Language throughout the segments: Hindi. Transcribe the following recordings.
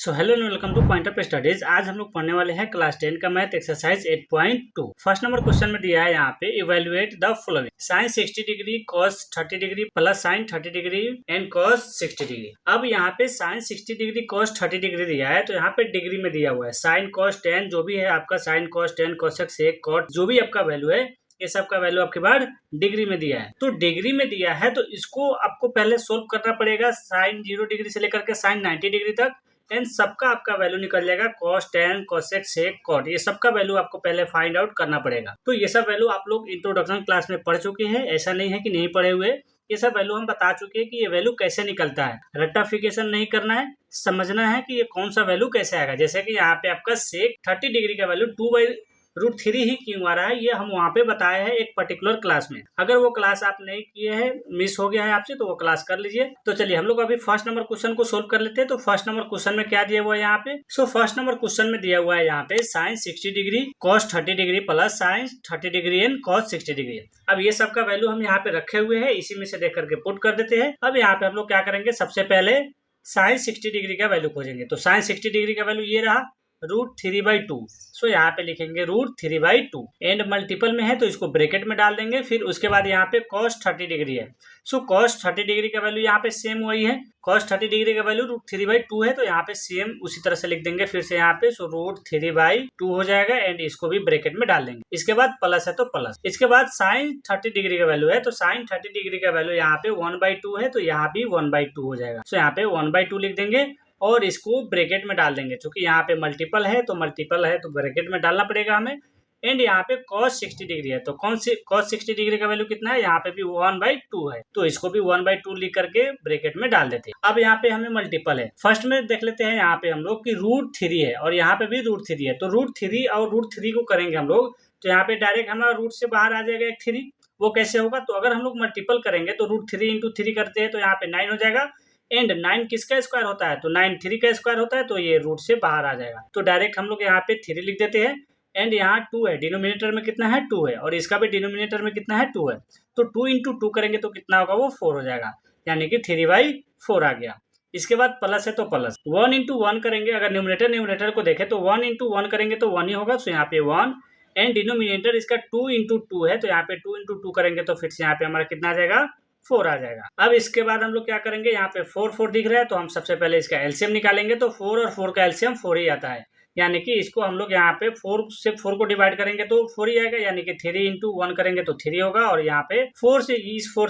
So hello and welcome to Point of Studies. आज हम लोग पढ़ने वाले हैं क्लास 10 का math exercise 8.2। First number question में दिया है यहाँ पे evaluate the following sine 60 degree cos 30 degree plus sine 30 degree and cos 60 degree. अब यहाँ पे साइन 60 डिग्री cos 30 डिग्री दिया है तो यहाँ पे डिग्री में दिया हुआ है साइन cos 10 जो भी है आपका sign cos 10 cosec sec cot जो भी आपका वैल्यू है ये सब का वैल्यू आपके बाद डिग्री में दिया है। तो डिग्री में दिया है तो इसको आपको पहले सोल्व करना पड़ेगा साइन 0 डिग्री से लेकर के साइन 90 डिग्री तक एंड सबका आपका वैल्यू निकल जाएगा cos 10 cosec sec cot ये सबका वैल्यू आपको पहले फाइंड आउट करना पड़ेगा। तो ये सब वैल्यू आप लोग इंट्रोडक्शन क्लास में पढ़ चुके हैं, ऐसा नहीं है कि नहीं पढ़े हुए। ये सब वैल्यू हम बता चुके हैं कि ये वैल्यू कैसे निकलता है। रेक्टिफिकेशन नहीं करना है, समझना है कि ये कौन सा वैल्यू कैसे आएगा। जैसे कि यहाँ पे आपका सेक 30 डिग्री का वैल्यू 2/√3 ही क्यों आ रहा है ये हम वहाँ पे बताए हैं एक पर्टिकुलर क्लास में। अगर वो क्लास आप नहीं किए हैं, मिस हो गया है आपसे, तो वो क्लास कर लीजिए। तो चलिए हम लोग अभी फर्स्ट नंबर क्वेश्चन को सोल्व कर लेते हैं। तो फर्स्ट नंबर क्वेश्चन में क्या दिया हुआ है यहाँ पे? सो फर्स्ट नंबर क्वेश्चन में दिया हुआ है यहाँ पे sine 60 degree cos 30 degree plus sine 30 degree and cos 60 degree. अब ये सब का वैल्यू हम यहाँ पे रखे हुए हैं, इसी में से देख करके पुट कर देते हैं। अब यहाँ पे हम लोग क्या करेंगे, सबसे पहले साइन 60 डिग्री का वैल्यू खोजेंगे। तो साइन 60 डिग्री का वैल्यू ये रहा √3/2। सो यहाँ पे लिखेंगे √3/2 एंड मल्टीपल में है तो इसको ब्रैकेट में डाल देंगे। फिर उसके बाद यहाँ पे cos 30 डिग्री है। सो cos 30 डिग्री का वैल्यू यहाँ पे सेम वही है, cos 30 डिग्री का वैल्यू √3/2 है तो यहाँ पे सेम उसी तरह से लिख देंगे फिर से यहाँ पे। सो √3/2 हो जाएगा एंड इसको भी ब्रैकेट में डाल देंगे। इसके बाद प्लस है तो प्लस। इसके बाद साइन 30 डिग्री का वैल्यू है तो साइन 30 डिग्री का वैल्यू यहाँ पे 1/2 है तो यहाँ भी 1/2 हो जाएगा। सो यहाँ पे 1/2 लिख देंगे और इसको ब्रैकेट में डाल देंगे। क्योंकि यहाँ पे मल्टीपल है तो ब्रैकेट में डालना पड़ेगा हमें। एंड यहाँ पे cos 60 डिग्री है तो cos 60 डिग्री का वैल्यू कितना है, यहाँ पे भी 1/2 है तो इसको भी 1/2 लिख करके ब्रैकेट में डाल देते हैं। अब यहाँ पे हमें मल्टीपल है, फर्स्ट में देख लेते हैं यहाँ पे हम लोग की √3 है और यहाँ पे भी √3 है। तो √3 और √3 को करेंगे हम लोग तो यहाँ पे डायरेक्ट हमारा रूट से बाहर आ जाएगा एक 3। वो कैसे होगा, तो अगर हम लोग मल्टीपल करेंगे तो √3 × 3 करते हैं तो यहाँ पे 9 हो जाएगा एंड 9 किसका स्क्वायर होता है, तो 9 3 का स्क्वायर होता है तो ये रूट से बाहर आ जाएगा। तो डायरेक्ट हम लोग यहाँ पे 3 लिख देते हैं एंड यहाँ 2 है, डिनोमिनेटर में कितना है 2 है और इसका भी डिनोमिनेटर में कितना है 2 है। तो 2 × 2 करेंगे तो कितना होगा, वो 4 हो जाएगा, यानी कि 3/4 आ गया। इसके बाद प्लस है तो प्लस 1 × 1 करेंगे। अगर न्यूमरेटर को देखें तो 1 × 1 करेंगे तो 1 ही होगा। सो यहाँ पे 1 एंड डिनोमिनेटर इसका 2 × 2 है तो यहाँ पे 2 × 2 करेंगे तो फिर से यहाँ पे हमारा कितना आ जाएगा, 4 आ जाएगा। अब इसके बाद हम लोग क्या करेंगे, यहाँ पे 4 दिख रहा है तो हम सबसे पहले इसका एलसीएम निकालेंगे। तो 4 और 4 का एलसीएम 4 ही आता है, यानी कि इसको हम लोग यहाँ पे 4 से 4 को डिवाइड करेंगे तो 4 ही आएगा, यानी कि 3 × 1 करेंगे तो 3 होगा। और यहाँ पे 4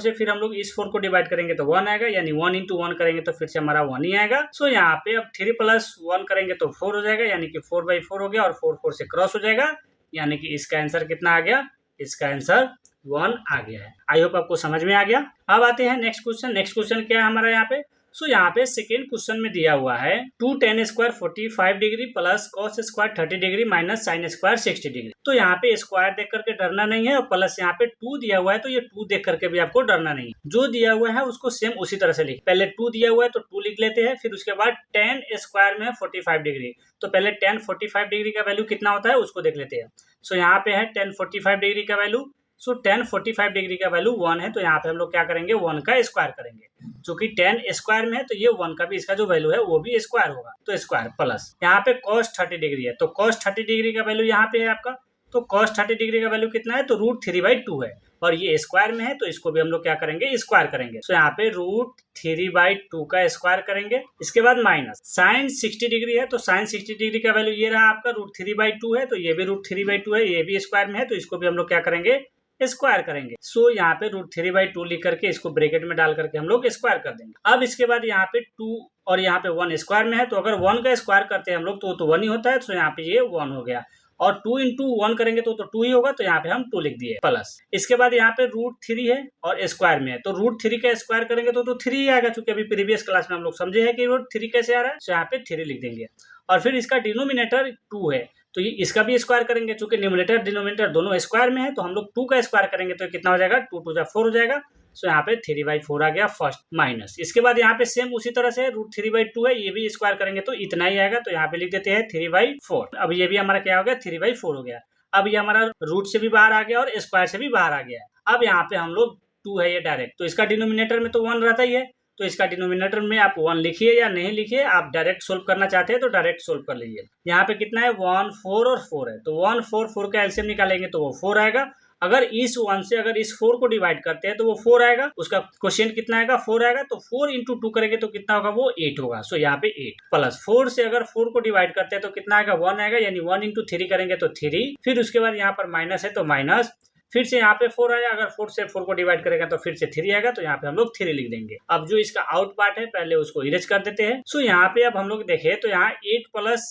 से फिर हम लोग इस 4 को डिवाइड करेंगे तो 1 आएगा, यानी 1 × 1 करेंगे तो फिर से हमारा 1 ही आएगा। सो यहाँ पे अब 3 + 1 करेंगे तो 4 हो जाएगा, यानी कि 4/4 हो गया और 4 से क्रॉस हो जाएगा, यानी कि इसका आंसर कितना आ गया, इसका आंसर 1 आ गया है। आई होप आपको समझ में आ गया। अब आते हैं नेक्स्ट क्वेश्चन। नेक्स्ट क्वेश्चन क्या है हमारा यहाँ पे, सो यहाँ पे सेकेंड क्वेश्चन में दिया हुआ है 2 tan² 45 degree plus cos² 30 degree minus sin² 60 degree. तो यहाँ पे स्क्वायर देख करके डरना नहीं है और प्लस यहाँ पे 2 दिया हुआ है तो ये 2 देख करके भी आपको डरना नहीं है। जो दिया हुआ है उसको सेम उसी तरह से लिख, पहले 2 दिया हुआ है तो 2 लिख लेते हैं। फिर उसके बाद tan² में है 45 डिग्री तो पहले tan 45 डिग्री का वैल्यू कितना होता है उसको देख लेते हैं। सो यहाँ पे है tan 45 डिग्री का वैल्यू। सो tan 45 डिग्री का वैल्यू 1 है तो यहाँ पे हम लोग क्या करेंगे, 1 का स्क्वायर करेंगे। चूंकि tan स्क्वायर में है तो ये 1 का भी इसका जो वैल्यू है वो भी स्क्वायर होगा, तो स्क्वायर प्लस यहाँ पे cos 30 डिग्री है तो cos 30 डिग्री का वैल्यू यहाँ पे है आपका। तो cos 30 डिग्री का वैल्यू कितना है, तो √3/2 है और ये स्क्वायर में है तो इसको भी हम लोग क्या करेंगे, स्क्वायर करेंगे। तो यहाँ पे √3/2 का स्क्वायर करेंगे। इसके बाद माइनस साइन 60 डिग्री है तो साइन 60 डिग्री का वैल्यू ये रहा आपका √3/2 है तो ये भी √3/2 है, ये भी स्क्वायर में है तो इसको भी हम लोग क्या करेंगे, स्क्वायर करेंगे। सो यहाँ पे √3/2 लिख करके इसको ब्रैकेट में डाल करके हम लोग स्क्वायर कर देंगे। अब इसके बाद यहाँ पे 2 और यहाँ पे 1 स्क्वायर में है तो अगर 1 का स्क्वायर करते हैं हम लोग तो 1 ही होता है। तो यहाँ पे ये 1 हो गया और 2 × 1 करेंगे तो 2 ही होगा तो यहाँ पे हम 2 लिख दिए प्लस। इसके बाद यहाँ पे √3 है और स्क्वायर में है तो √3 का स्क्वायर करेंगे तो 3 ही आएगा। चूंकि अभी प्रीवियस क्लास में हम लोग समझे हैं कि √3 कैसे आ रहा है, तो यहाँ पे 3 लिख देंगे। और फिर इसका डिनोमिनेटर 2 है तो ये इसका भी स्क्वायर करेंगे। चूंकि न्यूमरेटर डिनोमिनेटर दोनों स्क्वायर में है तो हम लोग 2 का स्क्वायर करेंगे तो कितना हो जाएगा, 2 × 2 = 4 हो जाएगा। सो यहाँ पे 3/4 आ गया फर्स्ट माइनस। इसके बाद यहाँ पे सेम उसी तरह से √3/2 है, ये भी स्क्वायर करेंगे तो इतना ही आएगा तो यहाँ पे लिख देते हैं 3/4। अब ये भी हमारा क्या हो गया, 3/4 हो गया। अब ये हमारा रूट से भी बाहर आ गया और स्क्वायर से भी बाहर आ गया। अब यहाँ पे हम लोग 2 है ये डायरेक्ट तो इसका डिनोमिनेटर में तो 1 रहता ही है तो इसका डिनोमिनेटर में आप 1 लिखिए या नहीं लिखिए, आप डायरेक्ट सोल्व करना चाहते हैं तो डायरेक्ट सोल्व कर लीजिए। यहाँ पे कितना है 1 4 और 4 है, तो 1 4 4 का एलसीएम निकालेंगे तो वो 4 आएगा। अगर इस 1 से अगर इस 4 को डिवाइड करते हैं तो वो 4 आएगा, उसका क्वेश्चन कितना आएगा 4 आएगा, तो 4 इंटू 2 करेंगे तो कितना होगा वो 8 होगा। सो यहाँ पे 8 प्लस 4 से अगर 4 को डिवाइड करते हैं तो कितना आएगा 1 आएगा, यानी 1 इंटू 3 करेंगे तो 3, फिर उसके बाद यहाँ पर माइनस है तो माइनस, फिर से यहाँ पे 4 आया, अगर 4 से 4 को डिवाइड करेगा तो फिर से 3 आएगा, तो यहाँ पे हम लोग 3 लिख देंगे। अब जो इसका आउट पार्ट है पहले उसको इरेज कर देते हैं। सो यहाँ पे अब हम लोग देखें तो यहाँ 8 प्लस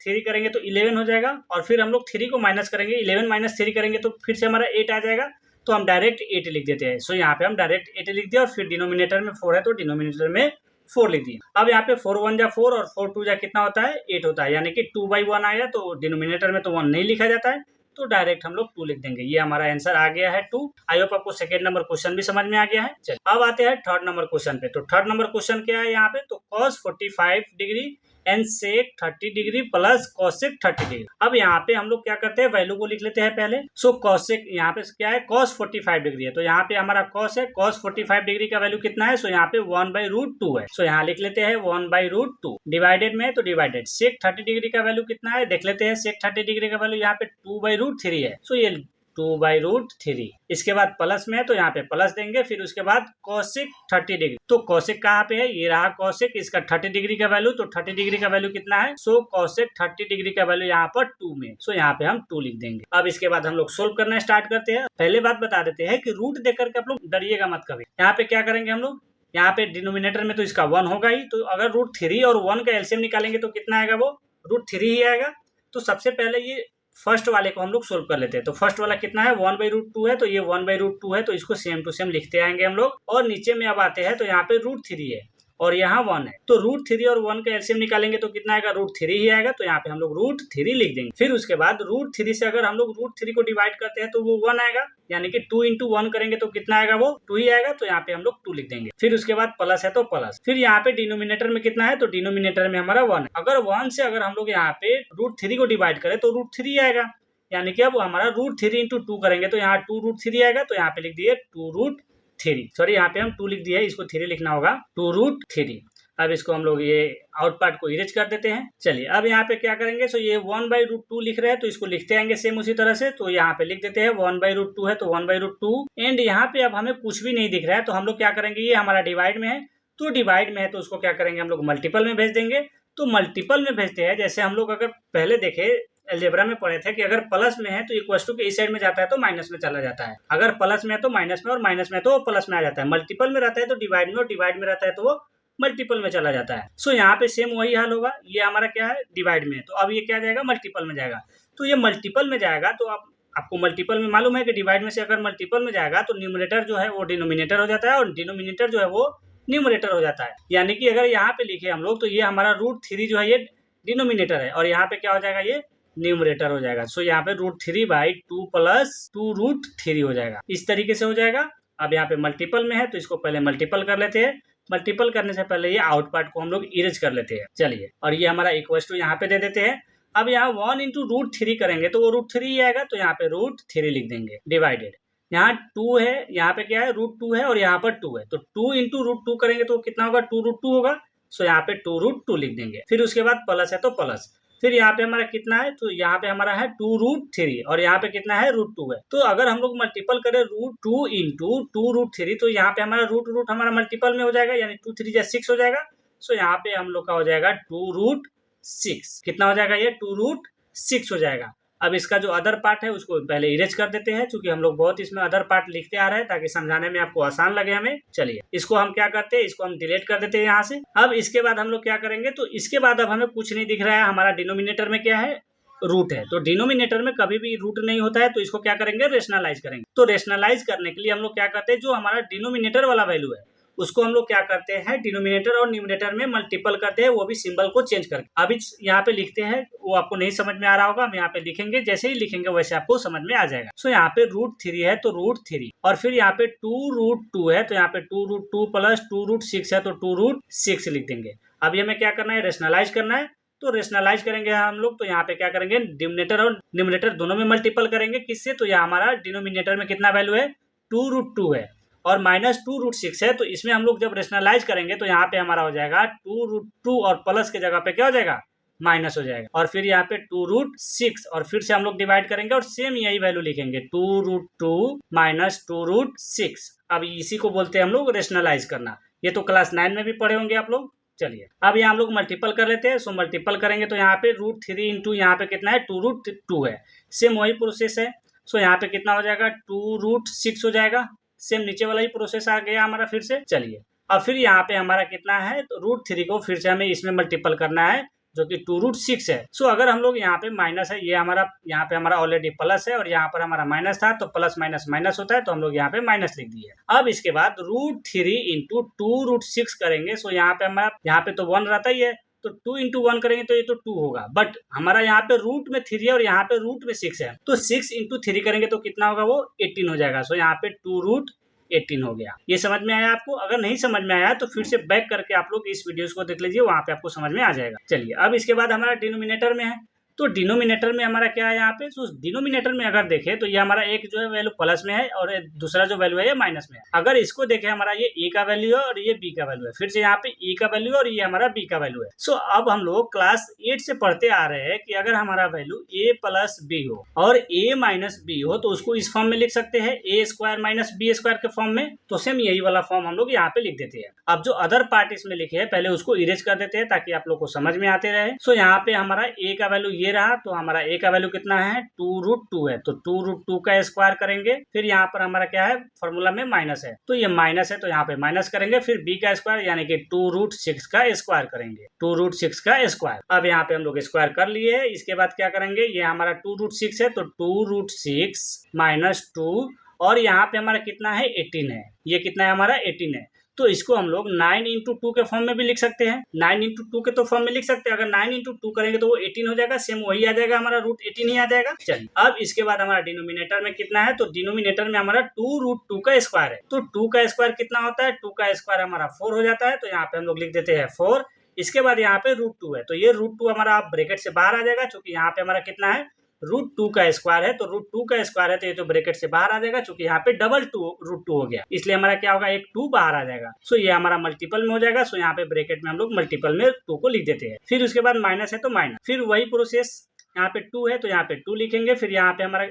3 करेंगे तो 11 हो जाएगा, और फिर हम लोग 3 को माइनस करेंगे, 11 माइनस 3 करेंगे तो फिर से हमारा 8 आ जाएगा, तो हम डायरेक्ट 8 लिख देते हैं। सो यहाँ पे हम डायरेक्ट 8 लिख दिया, और फिर डिनोमिनेटर में 4 है तो डिनोमिनेटर में 4 लिख दिए। अब यहाँ पे 4 1 जा 4 और 4 2 जा कितना होता है 8 होता है, यानी कि 2/1 आया, तो डिनोमिनेटर में तो 1 नहीं लिखा जाता है, तो डायरेक्ट हम लोग 2 लिख देंगे। ये हमारा आंसर आ गया है 2। आई होप आपको सेकंड नंबर क्वेश्चन भी समझ में आ गया है। चलिए अब आते हैं थर्ड नंबर क्वेश्चन पे। तो थर्ड नंबर क्वेश्चन क्या है यहाँ पे, तो cos 45 degree and sec 30 degree plus cosec 30 degree. अब यहाँ पे हम लोग क्या करते हैं, वैल्यू को लिख लेते हैं पहले। सो cosec यहाँ पे क्या है cos 45 डिग्री है, तो यहाँ पे हमारा cos है, cos 45 डिग्री का वैल्यू कितना है, सो यहाँ पे 1/√2 है। सो यहाँ लिख लेते हैं 1/√2, डिवाइडेड में है तो डिवाइडेड। sec 30 डिग्री का वैल्यू कितना है देख लेते हैं, sec 30 डिग्री का वैल्यू यहाँ पे 2/√3 है। सो ये 2/√3, इसके बाद प्लस में है तो यहाँ पे प्लस देंगे, फिर उसके बाद cosec 30 डिग्री। तो cosec कहाँ पे है, ये रहा cosec, इसका 30 डिग्री का वैल्यू, तो 30 डिग्री का वैल्यू कितना है, सो cosec 30 डिग्री का वैल्यू यहाँ पर 2 में, सो यहाँ पे हम 2 लिख देंगे। अब इसके बाद हम लोग सोल्व करना स्टार्ट करते हैं। पहले बात बता देते हैं कि रूट देकर के आप लोग डरिएगा मत कभी। यहाँ पे क्या करेंगे हम लोग, यहाँ पे डिनोमिनेटर में तो इसका 1 होगा ही, तो अगर √3 और 1 का एलसीएम निकालेंगे तो कितना आएगा, वो √3 ही आएगा। तो सबसे पहले ये फर्स्ट वाले को हम लोग सोल्व कर लेते हैं। तो फर्स्ट वाला कितना है 1/√2 है, तो ये 1/√2 है, तो इसको सेम टू सेम लिखते आएंगे हम लोग। और नीचे में अब आते हैं तो यहाँ पे √3 है और यहाँ 1 है, तो √3 और 1 का एलसीएम निकालेंगे तो कितना आएगा √3 ही आएगा, तो यहाँ पे हम लोग √3 लिख देंगे। फिर उसके बाद √3 से अगर हम लोग √3 को डिवाइड करते हैं तो वो 1 आएगा, यानी कि 2 इंटू 1 करेंगे तो कितना आएगा, वो 2 ही आएगा, तो यहाँ पे हम लोग 2 लिख देंगे। फिर उसके बाद प्लस है तो प्लस, फिर यहाँ पे डिनोमिनेटर में कितना है, तो डिनोमिनेटर में हमारा 1 है। अगर 1 से अगर हम लोग यहाँ पे √3 को डिवाइड करें तो √3 आएगा, यानी कि अब हमारा √3 इंटू 2 करेंगे तो यहाँ 2√3 आएगा, तो यहाँ पे लिख दिए 2√3, सॉरी यहाँ पे हम 2 लिख दिया है, इसको 3 लिखना होगा 2√3। अब इसको हम लोग ये आउट पार्ट को इरेज कर देते हैं। चलिए अब यहाँ पे क्या करेंगे, सो ये 1/√2 लिख रहे हैं तो इसको लिखते आएंगे सेम उसी तरह से। तो यहाँ पे लिख देते हैं 1/√2 है तो 1/√2, एंड यहाँ पे अब हमें कुछ भी नहीं दिख रहा है, तो हम लोग क्या करेंगे, ये हमारा डिवाइड में है, तो डिवाइड में है तो उसको क्या करेंगे हम लोग मल्टीपल में भेज देंगे। तो मल्टीपल में भेजते हैं, जैसे हम लोग अगर पहले देखे अलजेब्रा में पढ़े थे कि अगर प्लस में है तो इक्वल टू के इस साइड में जाता है तो माइनस में चला जाता है, अगर प्लस में है तो माइनस में, और माइनस में तो प्लस में आ जाता है। मल्टीपल में रहता है तो डिवाइड में, और डिवाइड में रहता है तो वो मल्टीपल में चला जाता है। सो यहाँ पे सेम वही हाल होगा, ये हमारा क्या है डिवाइड में, तो अब ये क्या जाएगा मल्टीपल में जाएगा। तो ये मल्टीपल में जाएगा तो आपको मल्टीपल में मालूम है कि डिवाइड में से अगर मल्टीपल में जाएगा तो न्यूमरेटर जो है वो डिनोमिनेटर हो जाता है, और डिनोमिनेटर जो है वो न्यूमरेटर हो जाता है। यानी कि अगर यहाँ पे लिखे हम लोग तो ये हमारा √3 जो है ये डिनोमिनेटर है, और यहाँ पे क्या हो जाएगा ये न्यूमरेटर हो जाएगा। सो यहाँ पे √3/2 प्लस 2√3 हो जाएगा, इस तरीके से हो जाएगा। अब यहाँ पे मल्टीपल में है तो इसको पहले मल्टीपल कर लेते हैं। मल्टीपल करने से पहले ये आउट पार्ट को हम लोग इरेज कर लेते हैं। चलिए, और ये हमारा इक्वल टू यहाँ पे दे देते हैं। अब यहाँ 1 इंटू √3 करेंगे तो वो √3 ही आएगा, तो यहाँ पे √3 लिख देंगे डिवाइडेड। यहाँ 2 है, यहाँ पे क्या है √2 है, और यहाँ पर 2 है, तो 2 इंटू √2 करेंगे तो कितना होगा 2√2 होगा। सो यहाँ पे 2√2 लिख देंगे। फिर उसके बाद प्लस है तो प्लस, फिर यहाँ पे हमारा कितना है, तो यहाँ पे हमारा है 2√3, और यहाँ पे कितना है √2 है। तो अगर हम लोग मल्टीपल करें √2 इंटू 2√3 तो यहाँ पे हमारा रूट हमारा मल्टीपल में हो जाएगा, यानी 2 3 6 हो जाएगा। सो यहाँ पे हम लोग का हो जाएगा 2√6, कितना हो जाएगा ये 2√6 हो जाएगा। अब इसका जो अदर पार्ट है उसको पहले इरेज कर देते हैं, क्योंकि हम लोग बहुत इसमें अदर पार्ट लिखते आ रहे हैं ताकि समझाने में आपको आसान लगे हमें। चलिए, इसको हम क्या करते हैं, इसको हम डिलीट कर देते हैं यहाँ से। अब इसके बाद हम लोग क्या करेंगे, तो इसके बाद अब हमें कुछ नहीं दिख रहा है, हमारा डिनोमिनेटर में क्या है रूट है। तो डिनोमिनेटर में कभी भी रूट नहीं होता है, तो इसको क्या करेंगे रेशनलाइज करेंगे। तो रेशनलाइज करने के लिए हम लोग क्या करते हैं, जो हमारा डिनोमिनेटर वाला वैल्यू है उसको हम लोग क्या करते हैं डिनोमिनेटर और न्यूमरेटर में मल्टीपल करते हैं, वो भी सिंबल को चेंज करके। अभी यहाँ पे लिखते हैं, वो आपको नहीं समझ में आ रहा होगा, हम यहाँ पे लिखेंगे, जैसे ही लिखेंगे वैसे आपको समझ में आ जाएगा। सो यहाँ पे √3 है तो √3, और फिर यहाँ पे 2√2 है तो यहाँ पे 2√2 प्लस 2√6 है तो 2√6 लिख देंगे। अभी हमें क्या करना है रेशनलाइज करना है, तो रेशनलाइज करेंगे हम लोग। तो यहाँ पे क्या करेंगे डिनोमिनेटर और न्यूमरेटर दोनों में मल्टीपल करेंगे, किससे, तो यहाँ हमारा डिनोमिनेटर में कितना वैल्यू है 2√2 है, और -2√6 है, तो इसमें हम लोग जब रेशनलाइज करेंगे तो यहाँ पे हमारा हो जाएगा 2√2 और प्लस के जगह पे क्या हो जाएगा, माइनस हो जाएगा। और फिर यहाँ पे 2√6 और फिर से हम लोग डिवाइड करेंगे और सेम यही वैल्यू लिखेंगे 2√2 माइनस 2√6। अब इसी को बोलते हैं हम लोग रेशनलाइज करना। ये तो क्लास 9 में भी पढ़े होंगे आप लोग। चलिए अब यहाँ हम लोग मल्टीपल कर लेते हैं। सो मल्टीपल करेंगे तो यहाँ पे √3 इंटू यहाँ पे कितना है 2√2 है, सेम वही प्रोसेस है। सो यहाँ पे कितना हो जाएगा 2√6 हो जाएगा, सेम नीचे वाला ही प्रोसेस आ गया हमारा फिर से। चलिए अब फिर यहाँ पे हमारा कितना है तो √3 को फिर से हमें इसमें मल्टीपल करना है जो कि 2√6 है। सो अगर हम लोग यहाँ पे माइनस है, ये हमारा यहाँ पे हमारा ऑलरेडी प्लस है और यहाँ पर हमारा माइनस था, तो प्लस माइनस माइनस होता है, तो हम लोग यहाँ पे माइनस लिख दिए। अब इसके बाद √3 इंटू 2√6 करेंगे। सो यहाँ पे हमारा यहाँ पे तो 1 रहता ही है, तो 2 इंटू 1 करेंगे तो ये तो 2 होगा, बट हमारा यहाँ पे रूट में 3 है और यहाँ पे रूट में 6 है, तो 6 इंटू 3 करेंगे तो कितना होगा, वो 18 हो जाएगा। सो यहाँ पे 2√18 हो गया। ये समझ में आया आपको? अगर नहीं समझ में आया तो फिर से बैक करके आप लोग इस वीडियोस को देख लीजिए, वहां पे आपको समझ में आ जाएगा। चलिए अब इसके बाद हमारा डिनोमिनेटर में है, तो डिनोमिनेटर में हमारा क्या है यहाँ पे, तो डिनोमिनेटर में अगर देखें तो ये हमारा एक जो है वैल्यू प्लस में है और दूसरा जो वैल्यू है ये माइनस में है। अगर इसको देखें हमारा ये ए का वैल्यू है और ये बी का वैल्यू है, फिर से यहाँ पे ए का वैल्यू है और ये हमारा बी का वैल्यू है। सो अब हम लोग क्लास 8 से पढ़ते आ रहे हैं कि अगर हमारा वैल्यू ए प्लस बी हो और ए माइनस बी हो तो उसको इस फॉर्म में लिख सकते हैं, ए स्क्वायर माइनस बी स्क्वायर के फॉर्म में। तो सेम यही वाला फॉर्म हम लोग यहाँ पे लिख देते हैं। अब जो अदर पार्ट इसमें लिखे हैं पहले उसको इरेज कर देते हैं ताकि आप लोग को समझ में आते रहे। सो यहाँ पे हमारा ए का वैल्यू ये रहा, तो हमारा ए का वैल्यू कितना है 2√2 है, तो 2√2 का स्क्वायर करेंगे। फिर यहाँ पर हमारा क्या है, फॉर्मूला में माइनस है, तो ये माइनस है तो यहाँ पे माइनस करेंगे। फिर बी का स्क्वायर यानी कि 2√6 का स्क्वायर करेंगे, 2√6 का स्क्वायर। अब यहाँ पे हम लोग स्क्वायर कर लिए। इसके बाद क्या करेंगे, ये हमारा 2√6 है तो 2√6 माइनस 2 और यहाँ पे हमारा कितना है 18 है, ये कितना है हमारा 18 है, तो इसको हम लोग 9 इंटू 2 के फॉर्म में भी लिख सकते हैं। 9 इंटू 2 के तो फॉर्म में लिख सकते हैं, अगर 9 इंटू 2 करेंगे तो वो 18 हो जाएगा, सेम वही आ जाएगा, हमारा √18 ही आ जाएगा। चलिए अब इसके बाद हमारा डिनोमिनेटर में कितना है, तो डिनोमिनेटर में हमारा 2√2 का स्क्वायर है, तो 2 का स्क्वायर कितना होता है, 2 का स्क्वायर हमारा 4 हो जाता है, तो यहाँ पे हम लोग लिख देते हैं 4। इसके बाद यहाँ पे √2 है, तो ये √2 हमारा ब्रैकेट से बाहर आ जाएगा, क्योंकि यहाँ पे हमारा कितना है √2 का स्क्वायर है, तो √2 का स्क्वायर है तो ये तो ब्रैकेट से बाहर आ जाएगा, क्योंकि यहाँ पे डबल √2 हो गया, इसलिए हमारा क्या होगा, एक 2 बाहर आ जाएगा। सो ये हमारा मल्टीपल में हो जाएगा। सो यहाँ पे ब्रैकेट में हम लोग मल्टीपल में 2 को लिख देते हैं। फिर उसके बाद माइनस है तो माइनस, फिर वही प्रोसेस, यहाँ पे 2 है तो यहाँ पे 2 लिखेंगे। फिर यहाँ पे हमारा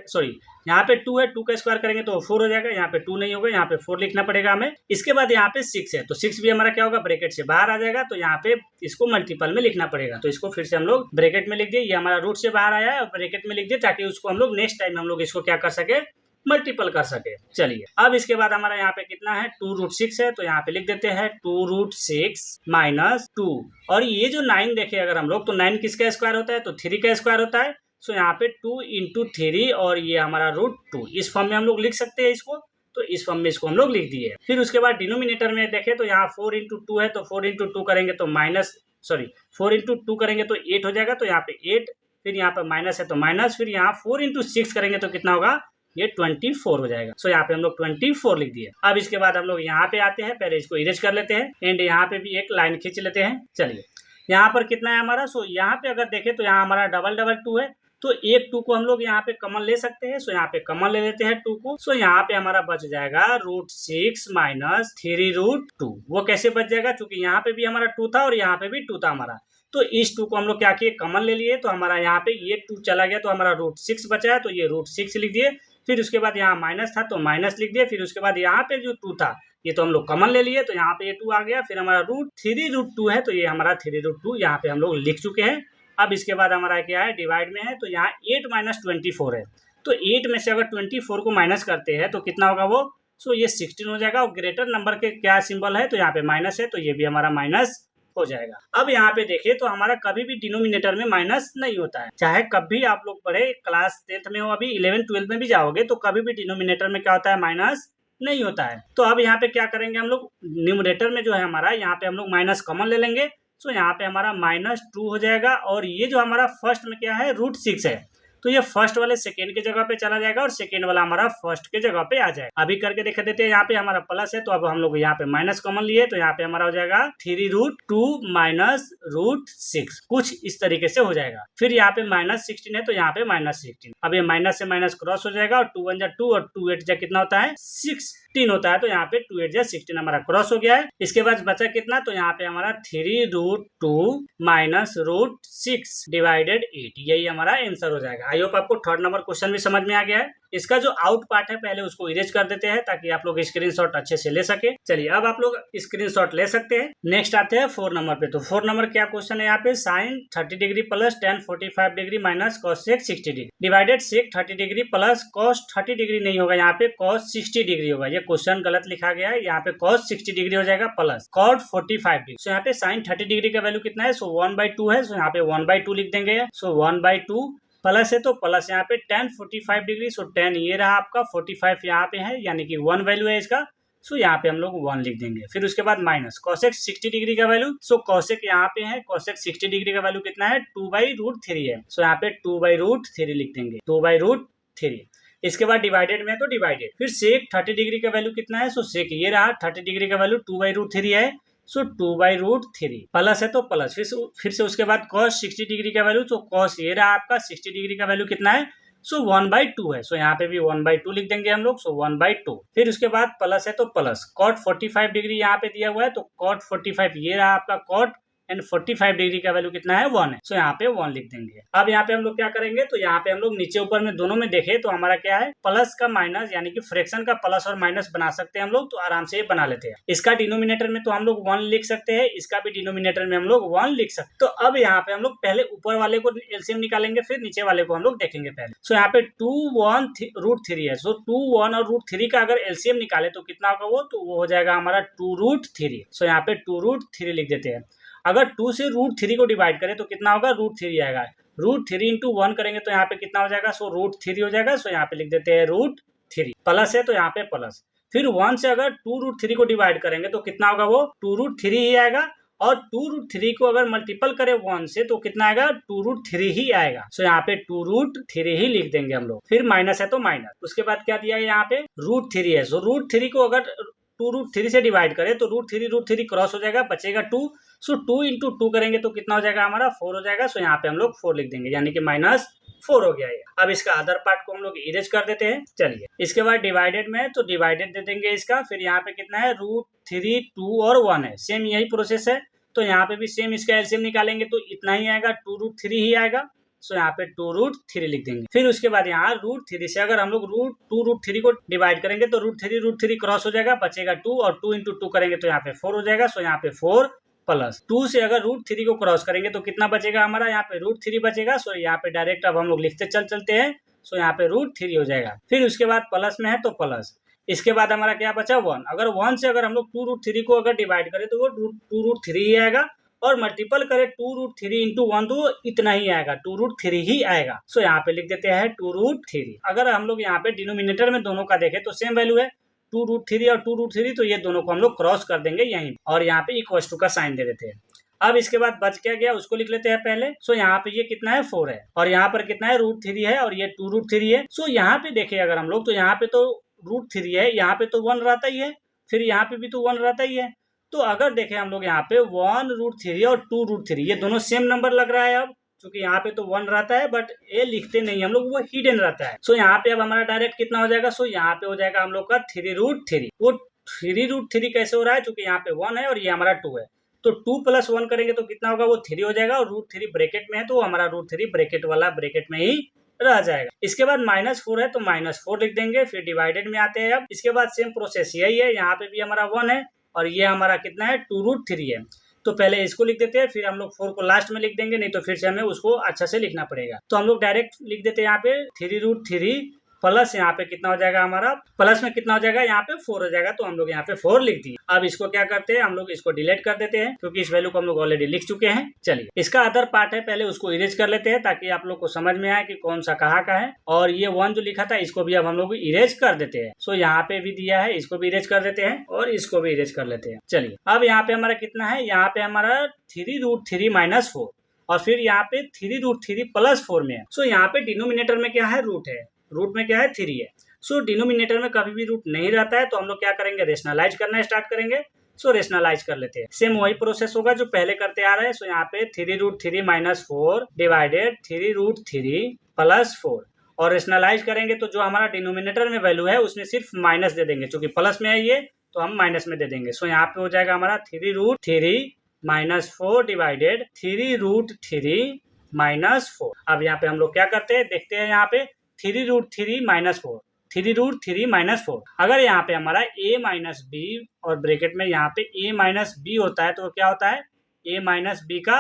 यहाँ पे 2 है, 2 का स्क्वायर करेंगे तो 4 हो जाएगा, यहाँ पे 2 नहीं होगा, यहाँ पे 4 लिखना पड़ेगा हमें। इसके बाद यहाँ पे 6 है, तो 6 भी हमारा क्या होगा, ब्रैकेट से बाहर आ जाएगा, तो यहाँ पे इसको मल्टीपल में लिखना पड़ेगा, तो इसको फिर से हम लोग ब्रैकेट में लिख दिए। ये हमारा रूट से बाहर आया है और ब्रैकेट में लिख दिए, ताकि उसको हम लोग नेक्स्ट टाइम हम लोग इसको क्या कर सके, मल्टीपल कर सके। चलिए अब इसके बाद हमारा यहाँ पे कितना है 2√6 है, तो यहाँ पे लिख देते हैं 2√6 माइनस 2, और ये जो 9 देखे अगर हम लोग, तो 9 किसका स्क्वायर होता है, तो 3 का स्क्वायर होता है। सो यहाँ पे 2 इंटू 3 और ये हमारा √2, इस फॉर्म में हम लोग लिख सकते हैं इसको, तो इस फॉर्म में इसको हम लोग लिख दिए। फिर उसके बाद डिनोमिनेटर में देखें तो यहाँ 4 इंटू 2 है, तो 4 इंटू 2 करेंगे तो 4 इंटू 2 करेंगे तो 8 हो जाएगा, तो यहाँ पे 8, फिर यहाँ पे माइनस है तो माइनस, फिर यहाँ 4 इंटू 6 करेंगे तो कितना होगा, ये 24 हो जाएगा। सो यहाँ पे हम लोग 24 लिख दिए। अब इसके बाद हम लोग यहाँ पे आते हैं, पहले इसको इरेज कर लेते हैं एंड यहाँ पे भी एक लाइन खींच लेते हैं। चलिए यहाँ पर कितना है हमारा, सो यहाँ पे अगर देखें तो यहाँ हमारा डबल 2 है, तो एक 2 को हम लोग यहाँ पे कॉमन ले सकते हैं। सो यहाँ पे कॉमन ले लेते हैं 2 को। सो यहाँ पे हमारा बच जाएगा √6 माइनस 3√2। वो कैसे बच जाएगा, क्योंकि यहाँ पे भी हमारा 2 था और यहाँ पे भी 2 था हमारा, तो इस 2 को हम लोग क्या किए, कॉमन ले लिए, तो हमारा यहाँ पे ये 2 चला गया, तो हमारा √6 बचा है, तो ये √6 लिख दिए। फिर उसके बाद यहाँ माइनस था तो माइनस लिख दिए। फिर उसके बाद यहाँ पे जो 2 था ये तो हम लोग कॉमन ले लिए, तो यहाँ पे ये 2 आ गया। फिर हमारा √3√2 है, तो ये हमारा 3√2 यहाँ पे हम लोग लिख चुके हैं। अब इसके बाद हमारा क्या है, डिवाइड में है, तो यहाँ 8 माइनस 24 है, तो 8 में से अगर 24 को माइनस करते हैं तो कितना होगा वो, सो ये 16 हो जाएगा। और ग्रेटर नंबर के क्या सिंबल है, तो यहाँ पे माइनस है, तो ये भी हमारा माइनस हो जाएगा। अब यहाँ पे देखिए तो हमारा कभी भी डिनोमिनेटर में माइनस नहीं होता है, चाहे कभी आप लोग पढ़े, क्लास 10th में हो, अभी 11th 12th में भी जाओगे तो कभी भी डिनोमिनेटर में क्या होता है, माइनस नहीं होता है। तो अब यहाँ पे क्या करेंगे हम लोग, न्यूमरेटर में जो है हमारा, यहाँ पे हम लोग माइनस कॉमन ले लेंगे। सो यहाँ पे हमारा -2 हो जाएगा, और ये जो हमारा फर्स्ट में क्या है √6 है, तो ये फर्स्ट वाले सेकेंड के जगह पे चला जाएगा और सेकेंड वाला हमारा फर्स्ट के जगह पे आ जाएगा। अभी करके देख देते हैं। यहाँ पे हमारा प्लस है, तो अब हम लोग यहाँ पे माइनस कॉमन लिए, तो यहाँ पे हमारा हो जाएगा 3√2 माइनस √6, कुछ इस तरीके से हो जाएगा। फिर यहाँ पे -16 है, तो यहाँ पे -16, अब ये माइनस से माइनस क्रॉस हो जाएगा, और 2 1 जा 2 और 2 8 जा कितना होता है 6, 16 होता है, तो यहाँ पे 2 8 जा 16 हमारा क्रॉस हो गया है। इसके बाद बचा कितना, तो यहाँ पे हमारा 3√2 माइनस √6 डिवाइडेड 8, यही हमारा आंसर हो जाएगा। आई होप आपको थर्ड नंबर क्वेश्चन भी समझ में आ गया है। इसका जो आउट पार्ट है पहले उसको इरेज कर देते हैं ताकि आप लोग स्क्रीनशॉट अच्छे से ले सके। चलिए अब आप लोग स्क्रीनशॉट ले सकते हैं। नेक्स्ट आते हैं 4 नंबर पे। तो 4 नंबर क्या क्वेश्चन है यहाँ पे, sine 30 degree plus tan 45 degree minus cos 60 degree divided sec 30 degree plus cos 30 degree नहीं होगा, यहाँ पे cos 60 डिग्री होगा। ये क्वेश्चन गलत लिखा गया है, यहाँ पे cos 60 डिग्री हो जाएगा प्लस cot 45 डिग्री। सो यहाँ पे साइन 30 डिग्री का वैल्यू कितना है, सो 1/2 है, सो यहाँ पे 1/2 लिख देंगे। सो 1/2 प्लस है तो प्लस यहाँ पे tan 45 डिग्री, सो tan ये रहा आपका, 45 यहाँ पे है, यानी कि 1 वैल्यू है इसका, सो यहाँ पे हम लोग 1 लिख देंगे। फिर उसके बाद माइनस cosec 60 डिग्री का वैल्यू, सो cosec यहाँ पे है, cosec 60 डिग्री का वैल्यू कितना है, 2/√3 है, सो यहाँ पे 2/√3 लिख देंगे, 2/√3। इसके बाद डिवाइडेड में तो डिवाइडेड, फिर sec 30 डिग्री का वैल्यू कितना है, सो sec ये रहा 30 डिग्री का वैल्यू 2/√3 है, सो 2/√3 प्लस है तो प्लस, फिर से उसके बाद cos 60 डिग्री का वैल्यू, तो cos ये रहा आपका 60 डिग्री का वैल्यू कितना है, सो 1/2 है, सो यहाँ पे भी 1/2 लिख देंगे हम लोग, सो 1/2। फिर उसके बाद प्लस है तो प्लस cot 45 डिग्री यहाँ पे दिया हुआ है, तो cot 45 ये रहा आपका cot एंड 45 डिग्री का वैल्यू कितना है, 1 है, सो यहाँ पे 1 लिख देंगे। अब यहाँ पे हम लोग क्या करेंगे, तो यहाँ पे हम लोग नीचे ऊपर में दोनों में देखें तो हमारा क्या है, प्लस का माइनस, यानी कि फ्रैक्शन का प्लस और माइनस बना सकते हैं हम लोग, तो आराम से ये बना लेते हैं। इसका डिनोमिनेटर में तो हम लोग 1 लिख सकते हैं, इसका भी डिनोमिनेटर में हम लोग 1 लिख सकते हैं। तो अब यहाँ पे हम लोग पहले ऊपर वाले को एलसीएम निकालेंगे, फिर नीचे वाले को हम लोग देखेंगे पहले। सो यहाँ पे 2 1 √3 है, सो 2 1 और √3 का अगर एलसीएम निकाले तो कितना होगा वो, तो वो हो जाएगा हमारा 2√3। सो यहाँ पे 2√3 लिख देते हैं। अगर 2 से √3 को डिवाइड करें तो कितना होगा, √3 आएगा, √3 × 1 करेंगे तो यहाँ पे कितना हो जाएगा, सो √3 हो जाएगा, सो यहाँ पे लिख देते हैं √3, प्लस है तो यहाँ पे प्लस। फिर 1 से अगर 2√3 को डिवाइड करेंगे तो कितना होगा, वो 2√3 ही आएगा, और 2√3 को अगर मल्टीपल करें 1 से तो कितना आएगा, 2√3 ही आएगा, सो यहाँ पे 2√3 ही लिख देंगे हम लोग। फिर माइनस है तो माइनस, उसके बाद क्या दिया है यहाँ पे, √3 है, सो √3 को अगर 2√3 से डिवाइड करें तो √3 क्रॉस हो जाएगा, बचेगा 2, सो 2 × 2 करेंगे तो कितना हो जाएगा हमारा, 4 हो जाएगा, सो यहाँ पे हम लोग 4 लिख देंगे, यानी कि -4 हो गया ये। अब इसका अदर पार्ट को हम लोग इरेज कर देते हैं। चलिए इसके बाद डिवाइडेड में तो डिवाइडेड दे देंगे इसका, फिर यहाँ पे कितना है, √3 2 और 1 है, सेम यही प्रोसेस है, तो यहाँ पे भी सेम इसका एलसीएम निकालेंगे तो इतना ही आएगा, 2√3 ही आएगा, सो यहाँ पे 2√3 लिख देंगे। फिर उसके बाद यहाँ √3 से अगर हम लोग √2√3 को डिवाइड करेंगे तो √3 क्रॉस हो जाएगा, बचेगा 2, और 2 × 2 करेंगे तो यहाँ पे 4 हो जाएगा, सो यहाँ पे 4 प्लस 2 से अगर √3 को क्रॉस करेंगे तो कितना बचेगा हमारा, यहाँ पे √3 बचेगा, सो यहाँ पे डायरेक्ट अब हम लोग लिखते चलते हैं, सो यहाँ पे √3 हो जाएगा। फिर उसके बाद प्लस में है तो प्लस, इसके बाद हमारा क्या बचा, 1। अगर 1 से अगर हम लोग 2√3 को अगर डिवाइड करें तो वो 2√3 ही आएगा, और मल्टीपल करें 2√3 × 1 तो इतना ही आएगा, 2√3 ही आएगा, सो यहाँ पे लिख देते हैं 2√3। अगर हम लोग यहाँ पे डिनोमिनेटर में दोनों का देखें तो सेम वैल्यू है, 2√3 और 2√3, तो ये दोनों को हम लोग क्रॉस कर देंगे यहीं, और यहाँ पे इक्वल्स टू का साइन दे देते हैं। अब इसके बाद बच क्या गया उसको लिख लेते हैं पहले। सो यहाँ पे ये कितना है, 4 है, और यहाँ पर कितना है, √3 है, और ये 2√3 है। सो यहाँ पे देखें अगर हम लोग, तो यहाँ पे तो √3 है, यहाँ पे तो 1 रहता ही है, फिर यहाँ पे भी तो 1 रहता ही है। तो अगर देखें हम लोग यहाँ पे 1√3 और 2√3 ये दोनों सेम नंबर लग रहा है। अब क्योंकि यहाँ पे तो 1 रहता है, बट ये लिखते नहीं हम लोग, वो हिडन रहता है। सो यहाँ पे अब हमारा डायरेक्ट कितना हो जाएगा, सो यहाँ पे हो जाएगा हम लोग का 3√3। वो 3√3 कैसे हो रहा है, क्योंकि यहाँ पे 1 है और ये हमारा 2 है, तो 2 + 1 करेंगे तो कितना होगा, वो 3 हो जाएगा, और √3 ब्रैकेट में है तो हमारा √3 ब्रैकेट वाला ब्रैकेट में ही रह जाएगा। इसके बाद -4 है तो -4 लिख देंगे। फिर डिवाइडेड में आते हैं। अब इसके बाद सेम प्रोसेस यही है, यहाँ पे भी हमारा 1 है और ये हमारा कितना है, 2√3 है। तो पहले इसको लिख देते हैं, फिर हम लोग 4 को लास्ट में लिख देंगे, नहीं तो फिर से हमें उसको अच्छा से लिखना पड़ेगा। तो हम लोग डायरेक्ट लिख देते हैं यहाँ पे 3√3 प्लस यहाँ पे कितना हो जाएगा हमारा, प्लस में कितना हो जाएगा, यहाँ पे 4 हो जाएगा, तो हम लोग यहाँ पे 4 लिख दिए। अब इसको क्या करते हैं, हम लोग इसको डिलीट कर देते हैं, क्योंकि इस वैल्यू को हम लोग ऑलरेडी लिख चुके हैं। चलिए इसका अदर पार्ट है, पहले उसको इरेज कर लेते हैं ताकि आप लोग को समझ में आए कि कौन सा कहाँ का है। और ये 1 जो लिखा था इसको भी अब हम लोग इरेज कर देते हैं। सो यहाँ पे भी दिया है, इसको भी इरेज कर देते हैं और इसको भी इरेज कर लेते हैं। चलिए अब यहाँ पे हमारा कितना है, यहाँ पे हमारा 3√3 - 4, और फिर यहाँ पे 3√3 + 4 में है। सो यहाँ पे डिनोमिनेटर में क्या है, रूट है, रूट में क्या है, 3 है। सो डिनोमिनेटर में कभी भी रूट नहीं रहता है, तो हम लोग क्या करेंगे, रेशनलाइज करना स्टार्ट करेंगे। सो रेशनलाइज कर लेते हैं, सेम वही प्रोसेस होगा जो पहले करते आ रहे हैं। सो यहाँ पे 3√3 - 4 डिवाइडेड 3√3 + 4, और रेशनलाइज करेंगे तो जो हमारा डिनोमिनेटर में वैल्यू है उसमें सिर्फ माइनस दे देंगे, क्योंकि प्लस में है ये तो हम माइनस में दे देंगे। सो यहाँ पे हो जाएगा हमारा 3√3 - 4 डिवाइडेड 3√3 - 4। अब यहाँ पे हम लोग क्या करते हैं, देखते हैं यहाँ पे 3√3 - 4, 3√3 - 4। अगर यहाँ पे हमारा a माइनस बी और ब्रैकेट में यहाँ पे a माइनस बी होता है तो क्या होता है, a माइनस बी का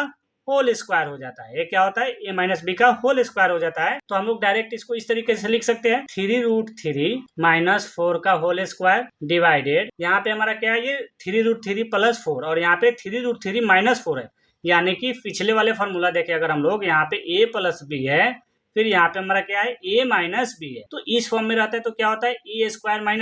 होल स्क्वायर हो जाता है। ये क्या होता है, a माइनस बी का होल स्क्वायर हो जाता है। तो हम लोग डायरेक्ट इसको इस तरीके से लिख सकते हैं 3√3 - 4 का होल स्क्वायर डिवाइडेड, यहाँ पे हमारा क्या है, ये 3√3 + 4 और यहाँ पे 3√3 - 4 है। यानी कि पिछले वाले फॉर्मूला देखे अगर हम लोग, यहाँ पे a + b है, फिर यहाँ पे हमारा क्या है a माइनस बी है, तो इस फॉर्म में रहता है तो क्या होता है a²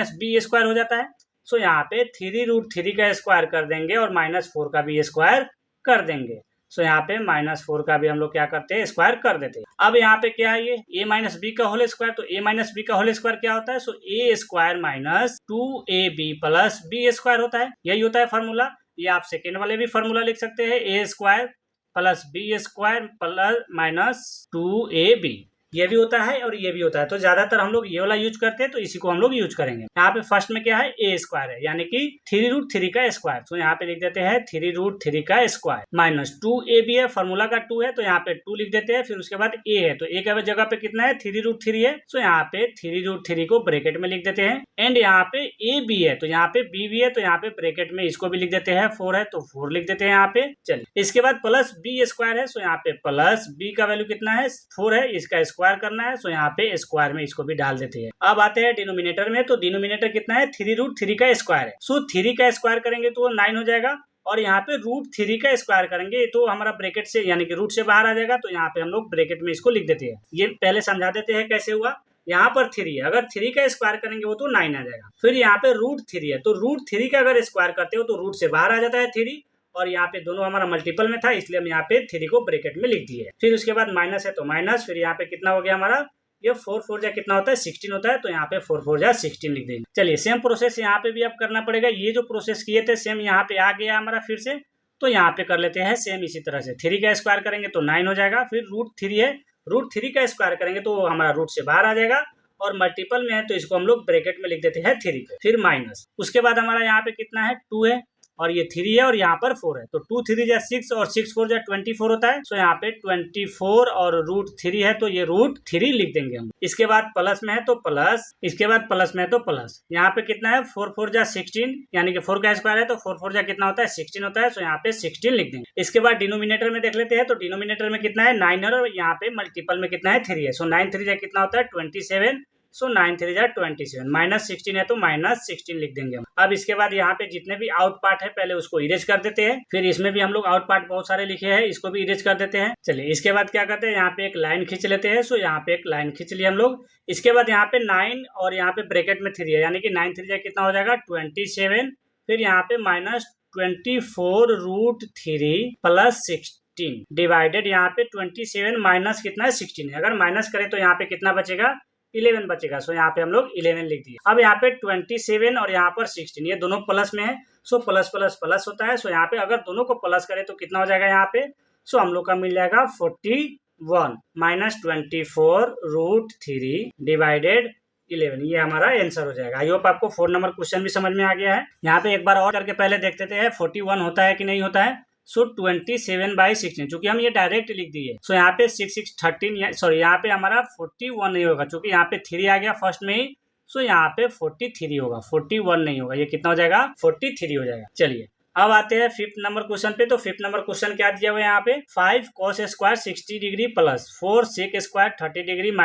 - b² हो जाता है। सो यहाँ पे 3√3 का स्क्वायर कर देंगे और -4 का भी स्क्वायर कर देंगे। सो यहाँ पे -4 का भी हम लोग क्या करते हैं, स्क्वायर कर देते हैं। अब यहाँ पे क्या है, ये a माइनस बी का होल स्क्वायर, तो a माइनस बी का होल स्क्वायर क्या होता है, सो a² - 2ab + b² होता है। यही होता है फार्मूला। ये आप सेकेंड वाले भी फार्मूला लिख सकते हैं, a² + b² - 2ab, ये भी होता है और ये भी होता है। तो ज्यादातर हम लोग ये वाला यूज करते हैं, तो इसी को हम लोग यूज करेंगे। यहाँ पे फर्स्ट में क्या है, a² है, यानी कि 3√3 का स्क्वायर, तो यहाँ पे लिख देते हैं 3√3 का स्क्वायर - 2ab है, फॉर्मूला का 2 है तो यहाँ पे 2 लिख देते हैं। फिर उसके बाद a है, तो a के जगह पे कितना है, 3√3 है, तो यहाँ पे 3√3 को ब्रैकेट में लिख देते हैं। एंड यहाँ पे ab है, तो यहाँ पे b भी है, तो यहाँ पे ब्रैकेट में इसको भी लिख देते हैं। 4 है तो 4 लिख देते हैं यहाँ पे। चलिए, इसके बाद +b² है, सो यहाँ पे +b का वैल्यू कितना है, 4 है, इसका स्क्वायर करना है, सो यहाँ पे स्क्वायर में इसको भी डाल देते हैं। अब आते हैं डिनोमिनेटर में, तो डिनोमिनेटर कितना है, 3√3 का स्क्वायर है, सो 3 का स्क्वायर करेंगे तो 9 हो जाएगा, और यहाँ पे √3 का स्क्वायर करेंगे तो हमारा ब्रैकेट से यानी कि रूट से बाहर आ जाएगा, तो यहाँ पे हम लोग ब्रैकेट में इसको लिख देते हैं। ये पहले समझा देते हैं कैसे हुआ। यहाँ पर 3 है, अगर 3 का स्क्वायर करेंगे वो तो 9 आ जाएगा। फिर यहाँ पे √3 है, तो √3 का अगर स्क्वायर करते हो तो रूट से बाहर आ जाता है 3, और यहाँ पे दोनों हमारा मल्टीपल में था इसलिए हम यहाँ पे 3 को ब्रैकेट में लिख दिए। फिर उसके बाद माइनस है तो माइनस, फिर यहाँ पे कितना हो गया हमारा, ये 4 जा कितना होता है, 16 होता है, तो यहाँ पे 4 जा 16 लिख देंगे। चलिए, सेम प्रोसेस यहाँ पे भी अब करना पड़ेगा। ये जो प्रोसेस किए थे सेम यहाँ पे आ गया हमारा फिर से, तो यहाँ पे कर लेते हैं सेम इसी तरह से। 3 का स्क्वायर करेंगे तो 9 हो जाएगा, फिर √3 है, √3 का स्क्वायर करेंगे तो हमारा रूट से बाहर आ जाएगा, और मल्टीपल में है तो इसको हम लोग ब्रैकेट में लिख देते हैं 3 को, फिर माइनस। उसके बाद हमारा यहाँ पे कितना है, 2 है, और ये 3 है, और यहाँ पर 4 है, तो 2 3 जा 6 और 6 4 जा 24 होता है। सो यहाँ पे 24 और √3 है, तो ये √3 लिख देंगे हम। इसके बाद प्लस में है तो प्लस, इसके बाद प्लस में है तो प्लस। यहाँ पे कितना है, 4 4 जा 16, यानी कि 4 का स्क्वायर है तो 4 4 जा कितना होता है, 16 होता है। सो यहाँ पे 16 लिख देंगे। इसके बाद डिनोमिनेटर में देख लेते हैं, तो डिनोमिनेटर में कितना है, 9 है, और यहाँ पे मल्टीपल में कितना है, 3 है। सो 9 3 जा कितना होता है, 27। सो 9 3 जा 27, -16 है तो -16 लिख देंगे हम। अब इसके बाद यहाँ पे जितने भी आउट पार्ट है पहले उसको इरेज कर देते हैं, फिर इसमें भी हम लोग आउट पार्ट बहुत सारे लिखे हैं, इसको भी इरेज कर देते हैं। चलिए, इसके बाद क्या करते हैं, यहाँ पे एक लाइन खींच लेते हैं। सो यहाँ पे एक लाइन खींच लिया हम लोग। इसके बाद यहाँ पे 9 और यहाँ पे ब्रैकेट में 3 है, यानी कि 9 3 जा कितना हो जाएगा, 27, फिर यहाँ पे -24 √3 + 16 डिवाइडेड, यहाँ पे 27 माइनस कितना है, 16 है। अगर माइनस करें तो यहाँ पे कितना बचेगा, 11 बचेगा। सो यहाँ पे हम लोग 11 लिख दिए। अब यहाँ पे 27 और यहाँ पर 16, ये दोनों प्लस में है, सो प्लस प्लस प्लस होता है। सो यहाँ पे अगर दोनों को प्लस करें तो कितना हो जाएगा यहाँ पे, सो हम लोग का मिल जाएगा 41 -24 √3 डिवाइडेड 11, ये हमारा आंसर हो जाएगा। आई होप आपको 4 नंबर क्वेश्चन भी समझ में आ गया है। यहाँ पे एक बार और करके पहले देखते थे 41 होता है कि नहीं होता है। सो 27/16, चूंकि हम ये डायरेक्ट लिख दिए, सो यहाँ पे 6 6 13, सॉरी यहाँ पे हमारा 41 नहीं होगा, क्योंकि यहाँ पे 3 आ गया फर्स्ट में ही। सो यहाँ पे 43 होगा, 41 नहीं होगा। ये कितना हो जाएगा, 43 हो जाएगा। चलिए, अब आते हैं 5th नंबर क्वेश्चन पे। तो 5th नंबर क्वेश्चन क्या दिया हुआ है यहाँ पे, 5 cos² 60 degree + 4 sec² 30 degree -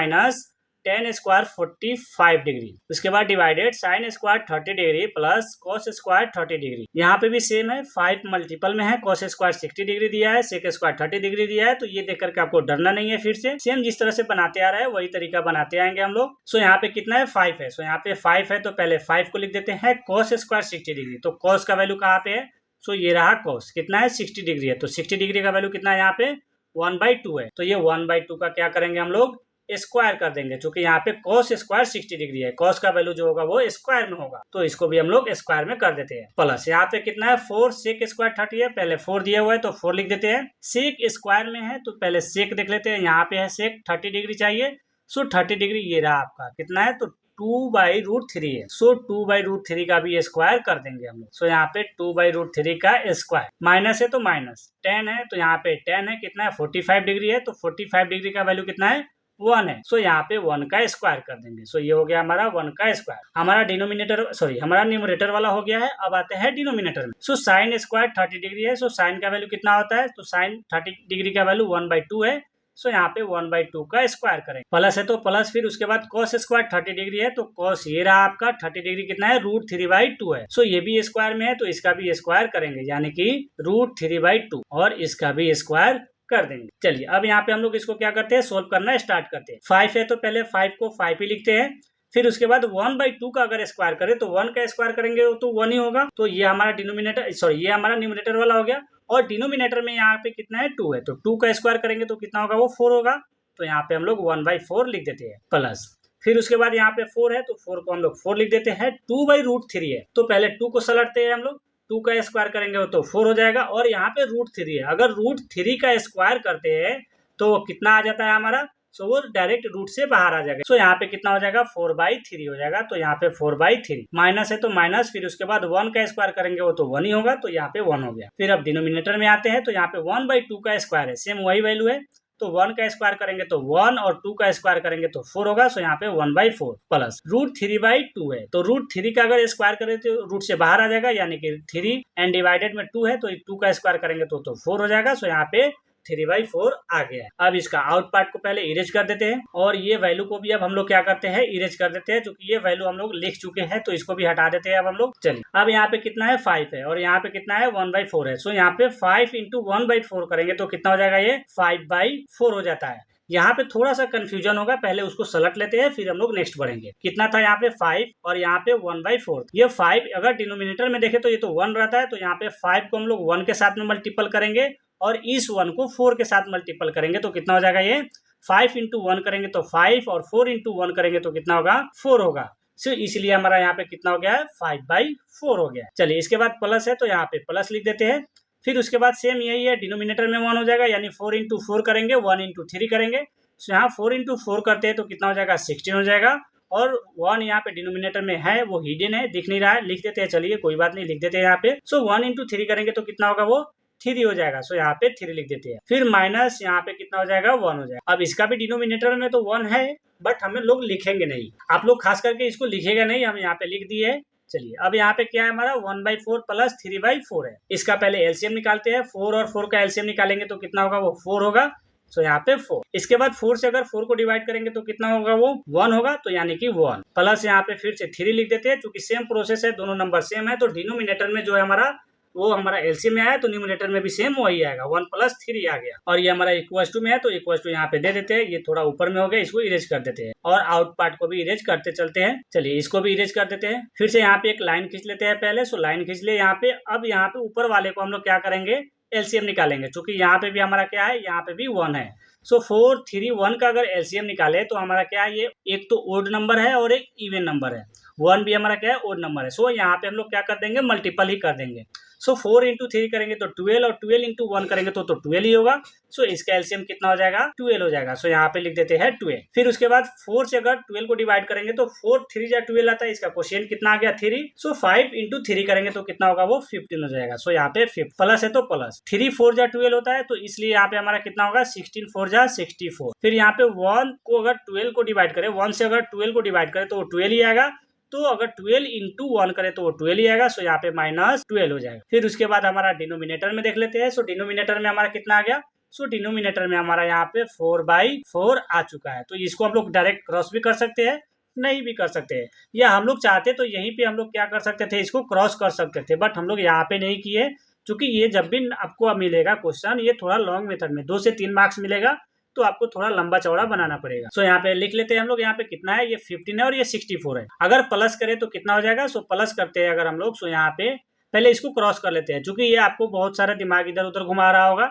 10² 45 degree. उसके बाद divided sin² 30 degree + cos² 30 degree. यहाँ पे भी सेम है, 5 मल्टीपल में है, cos² 60 डिग्री दिया है, sec² 30 डिग्री दिया है, तो ये देख करके आपको डरना नहीं है। फिर से सेम जिस तरह से बनाते आ रहा है वही तरीका बनाते आएंगे हम लोग। सो यहाँ पे कितना है, 5 है। सो यहाँ पे 5 है तो पहले 5 को लिख देते हैं cos² 60 डिग्री। तो cos का वैल्यू कहाँ पे है, सो ये रहा cos, कितना है, 60 डिग्री है, तो 60 डिग्री का वैल्यू कितना है यहाँ पे, 1/2 है। तो ये 1/2 का क्या करेंगे हम लोग, स्क्वायर कर देंगे, क्योंकि यहाँ पे cos² 60 डिग्री है, cos का वैल्यू जो होगा वो स्क्वायर में होगा, तो इसको भी हम लोग स्क्वायर में कर देते हैं। प्लस यहाँ पे कितना है, 4 sec² 30 है, पहले 4 दिया हुआ है तो 4 लिख देते हैं। sec स्क्वायर में है तो पहले sec देख लेते हैं, यहाँ पे है sec 30 डिग्री चाहिए, सो 30 डिग्री ये रहा आपका कितना है, तो 2/√3 है। सो 2/√3 का भी स्क्वायर कर देंगे हम लोग। सो यहाँ पे 2/√3 का स्क्वायर, माइनस है तो माइनस, 10 है तो यहाँ पे 10 है, कितना है 45 डिग्री है, तो 45 डिग्री का वैल्यू कितना है 1 है। सो यहाँ पे 1 का स्क्वायर कर देंगे। सो ये हो गया हमारा 1 का स्क्वायर। हमारा डिनोमिनेटर हमारा न्यूमरेटर वाला हो गया है। अब आते हैं डिनोमिनेटर में। सो साइन स्क्वायर 30 डिग्री है। सो साइन का वैल्यू कितना होता है, तो साइन 30 डिग्री का वैल्यू 1/2 है। सो यहाँ पे 1/2 का स्क्वायर करें, प्लस है तो प्लस, फिर उसके बाद कॉस स्क्वायर 30 डिग्री है, तो कॉस ये रहा आपका 30 डिग्री कितना है, √3/2 है। सो ये भी स्क्वायर में है तो इसका भी स्क्वायर करेंगे, यानी कि √3/2, और इसका भी स्क्वायर कर देंगे। चलिए अब यहाँ पे हम लोग इसको क्या करते हैं, सोल्व करना स्टार्ट करते हैं। 5 है तो पहले 5 को 5 ही लिखते हैं, फिर उसके बाद 1/2 का अगर स्क्वायर करें तो 1 का स्क्वायर करेंगे तो 1 ही होगा। तो ये हमारा डिनोमिनेटर ये हमारा न्यूमरेटर वाला हो गया। और डिनोमिनेटर में यहाँ पे कितना है 2 है, तो 2 का स्क्वायर करेंगे तो कितना होगा, वो 4 होगा। तो यहाँ पे हम लोग 1/4 लिख देते हैं प्लस, फिर उसके बाद यहाँ पे 4 है तो 4 को हम लोग 4 लिख देते हैं। 2/√3 है तो पहले 2 को सलटते हैं हम लोग, 2 का स्क्वायर करेंगे तो 4 हो जाएगा, और यहाँ पे √3 है। अगर √3 का स्क्वायर करते हैं तो कितना आ जाता है हमारा, सो वो डायरेक्ट रूट से बाहर आ जाएगा। सो यहाँ पे कितना हो जाएगा 4/3 हो जाएगा। तो यहाँ पे 4/3, माइनस है तो माइनस, फिर उसके बाद 1 का स्क्वायर करेंगे वो तो 1 ही होगा, तो यहाँ पे 1 हो गया। फिर अब डिनोमिनेटर में आते हैं तो यहाँ पे 1/2 का स्क्वायर है, सेम वही वैल्यू है, तो 1 का स्क्वायर करेंगे तो 1, और 2 का स्क्वायर करेंगे तो 4 होगा। सो यहाँ पे 1/4 प्लस √3/2 है, तो √3 का अगर स्क्वायर करें तो रूट से बाहर आ जाएगा, यानी कि 3 एंड डिवाइडेड में 2 है, तो 2 का स्क्वायर करेंगे तो 4 हो जाएगा। सो यहाँ पे 3/4 आ गया है। अब इसका आउट पार्ट को पहले इरेज कर देते हैं, और ये वैल्यू को भी अब हम लोग क्या करते हैं, इरेज कर देते हैं, क्योंकि ये वैल्यू हम लोग लिख चुके हैं, तो इसको भी हटा देते हैं अब हम लोग। चलिए अब यहाँ पे कितना है 5 है, और यहाँ पे कितना है 1/4 है। सो यहाँ पे 5 × 1/4 करेंगे तो कितना हो जाएगा, ये 5/4 हो जाता है। यहाँ पे थोड़ा सा कंफ्यूजन होगा, पहले उसको सलट लेते हैं फिर हम लोग नेक्स्ट बढ़ेंगे। कितना था यहाँ पे 5, और यहाँ पे 1/4। ये 5 अगर डिनोमिनेटर में देखे तो ये तो 1 रहता है, तो यहाँ पे 5 को हम लोग 1 के साथ में मल्टीपल करेंगे, और इस 1 को 4 के साथ मल्टीपल करेंगे तो कितना हो जाएगा, ये 5 × 1 करेंगे तो 5, और 4 × 1 करेंगे तो कितना होगा 4 होगा। सो इसलिए हमारा यहाँ पे कितना हो गया है 5/4 हो गया। चलिए इसके बाद प्लस है तो यहाँ पे प्लस लिख देते हैं, फिर उसके बाद सेम यही है, डिनोमिनेटर में 1 हो जाएगा, यानी 4 × 4 करेंगे, 1 × 3 करेंगे। सो यहाँ 4 × 4 करते हैं तो कितना हो जाएगा 16 हो जाएगा, और 1 यहाँ पे डिनोमिनेटर में है, वो हिडन है, दिख नहीं रहा है, लिख देते हैं। चलिए कोई बात नहीं, लिख देते हैं यहाँ पे। सो 1 × 3 करेंगे तो कितना होगा, वो 3 हो जाएगा। सो यहाँ पे 3 लिख देते हैं, फिर माइनस यहाँ पे कितना हो जाएगा 1 हो जाएगा। अब इसका भी डिनोमिनेटर में तो 1 है, बट हमें लोग लिखेंगे नहीं, आप लोग खास करके इसको लिखेगा नहीं, हम यहाँ पे लिख दिए। चलिए अब यहाँ पे क्या है हमारा 1/4 प्लस 3/4 है। इसका पहले एलसीएम निकालते हैं, 4 और 4 का एलसीएम निकालेंगे तो कितना होगा, वो 4 होगा। सो यहाँ पे 4, इसके बाद 4 से अगर 4 को डिवाइड करेंगे तो कितना होगा, वो 1 होगा, तो यानी कि 1 प्लस यहाँ पे फिर से 3 लिख देते हैं, क्योंकि सेम प्रोसेस है, दोनों नंबर सेम है, तो डिनोमिनेटर में जो है हमारा वो हमारा एलसीएम में आया, तो न्यूमरेटर में भी सेम वही आएगा, 1 + 3 आ गया। और ये हमारा इक्वल्स टू में है, तो इक्वल्स टू यहाँ पे दे देते हैं, ये थोड़ा ऊपर में हो गया, इसको इरेज कर देते हैं, और आउट पार्ट को भी इरेज करते चलते हैं। चलिए इसको भी इरेज कर देते हैं, फिर से यहाँ पे एक लाइन खींच लेते हैं पहले। सो लाइन खींच ले यहाँ पे। अब यहाँ पे ऊपर वाले को हम लोग क्या करेंगे, एलसीएम निकालेंगे, क्योंकि यहाँ पे भी हमारा क्या है, यहाँ पे भी 1 है। सो 4, 3, 1 का अगर एलसीएम निकाले तो हमारा क्या है, ये एक तो ओड नंबर है और एक इवन नंबर है, 1 भी हमारा क्या है, ओड नंबर है। सो यहाँ पे हम लोग क्या कर देंगे, मल्टीपल ही कर देंगे। सो 4 × 3 करेंगे तो 12, और 12 × 1 करेंगे तो 12 ही होगा। सो इसका एलसीएम कितना हो जाएगा, 12 हो जाएगा। सो यहाँ पे लिख देते हैं 12। फिर उसके बाद 4 से अगर 12 को डिवाइड करेंगे तो 4 3 जा 12 आता है, इसका क्वोशिएंट कितना आ गया 3। सो 5 × 3 करेंगे तो कितना होगा, वो 15 हो जाएगा। सो यहाँ पे 5 प्लस है तो प्लस 3 4 जा 12 होता है, तो इसलिए यहाँ पे हमारा कितना होगा 16 4 जा 64। फिर यहाँ पे 1 को अगर 12 को डिवाइड करें, 1 से अगर 12 को डिवाइड करें तो वो 12 ही आएगा, तो अगर 12 × 1 करें तो वो 12 ही आएगा। सो यहाँ पे -12 हो जाएगा। फिर उसके बाद हमारा डिनोमिनेटर में देख लेते हैं। सो डिनोमिनेटर में हमारा कितना आ गया, सो डिनोमिनेटर में हमारा यहाँ पे 4/4 आ चुका है। तो इसको हम लोग डायरेक्ट क्रॉस भी कर सकते हैं, नहीं भी कर सकते हैं, या हम लोग चाहते तो यहीं पे हम लोग क्या कर सकते थे, इसको क्रॉस कर सकते थे, बट हम लोग यहाँ पे नहीं किए, क्योंकि ये जब भी आपको मिलेगा क्वेश्चन, ये थोड़ा लॉन्ग मेथड में 2 से 3 मार्क्स मिलेगा, तो आपको थोड़ा लंबा चौड़ा बनाना पड़ेगा। सो यहाँ पे लिख लेते हैं हम लोग, यहाँ पे कितना है, ये 15 है और ये 64 है। अगर प्लस करें तो कितना हो जाएगा, सो प्लस करते हैं अगर हम लोग, सो यहाँ पे पहले इसको क्रॉस कर लेते हैं, क्योंकि ये आपको बहुत सारा दिमाग इधर उधर घुमा रहा होगा,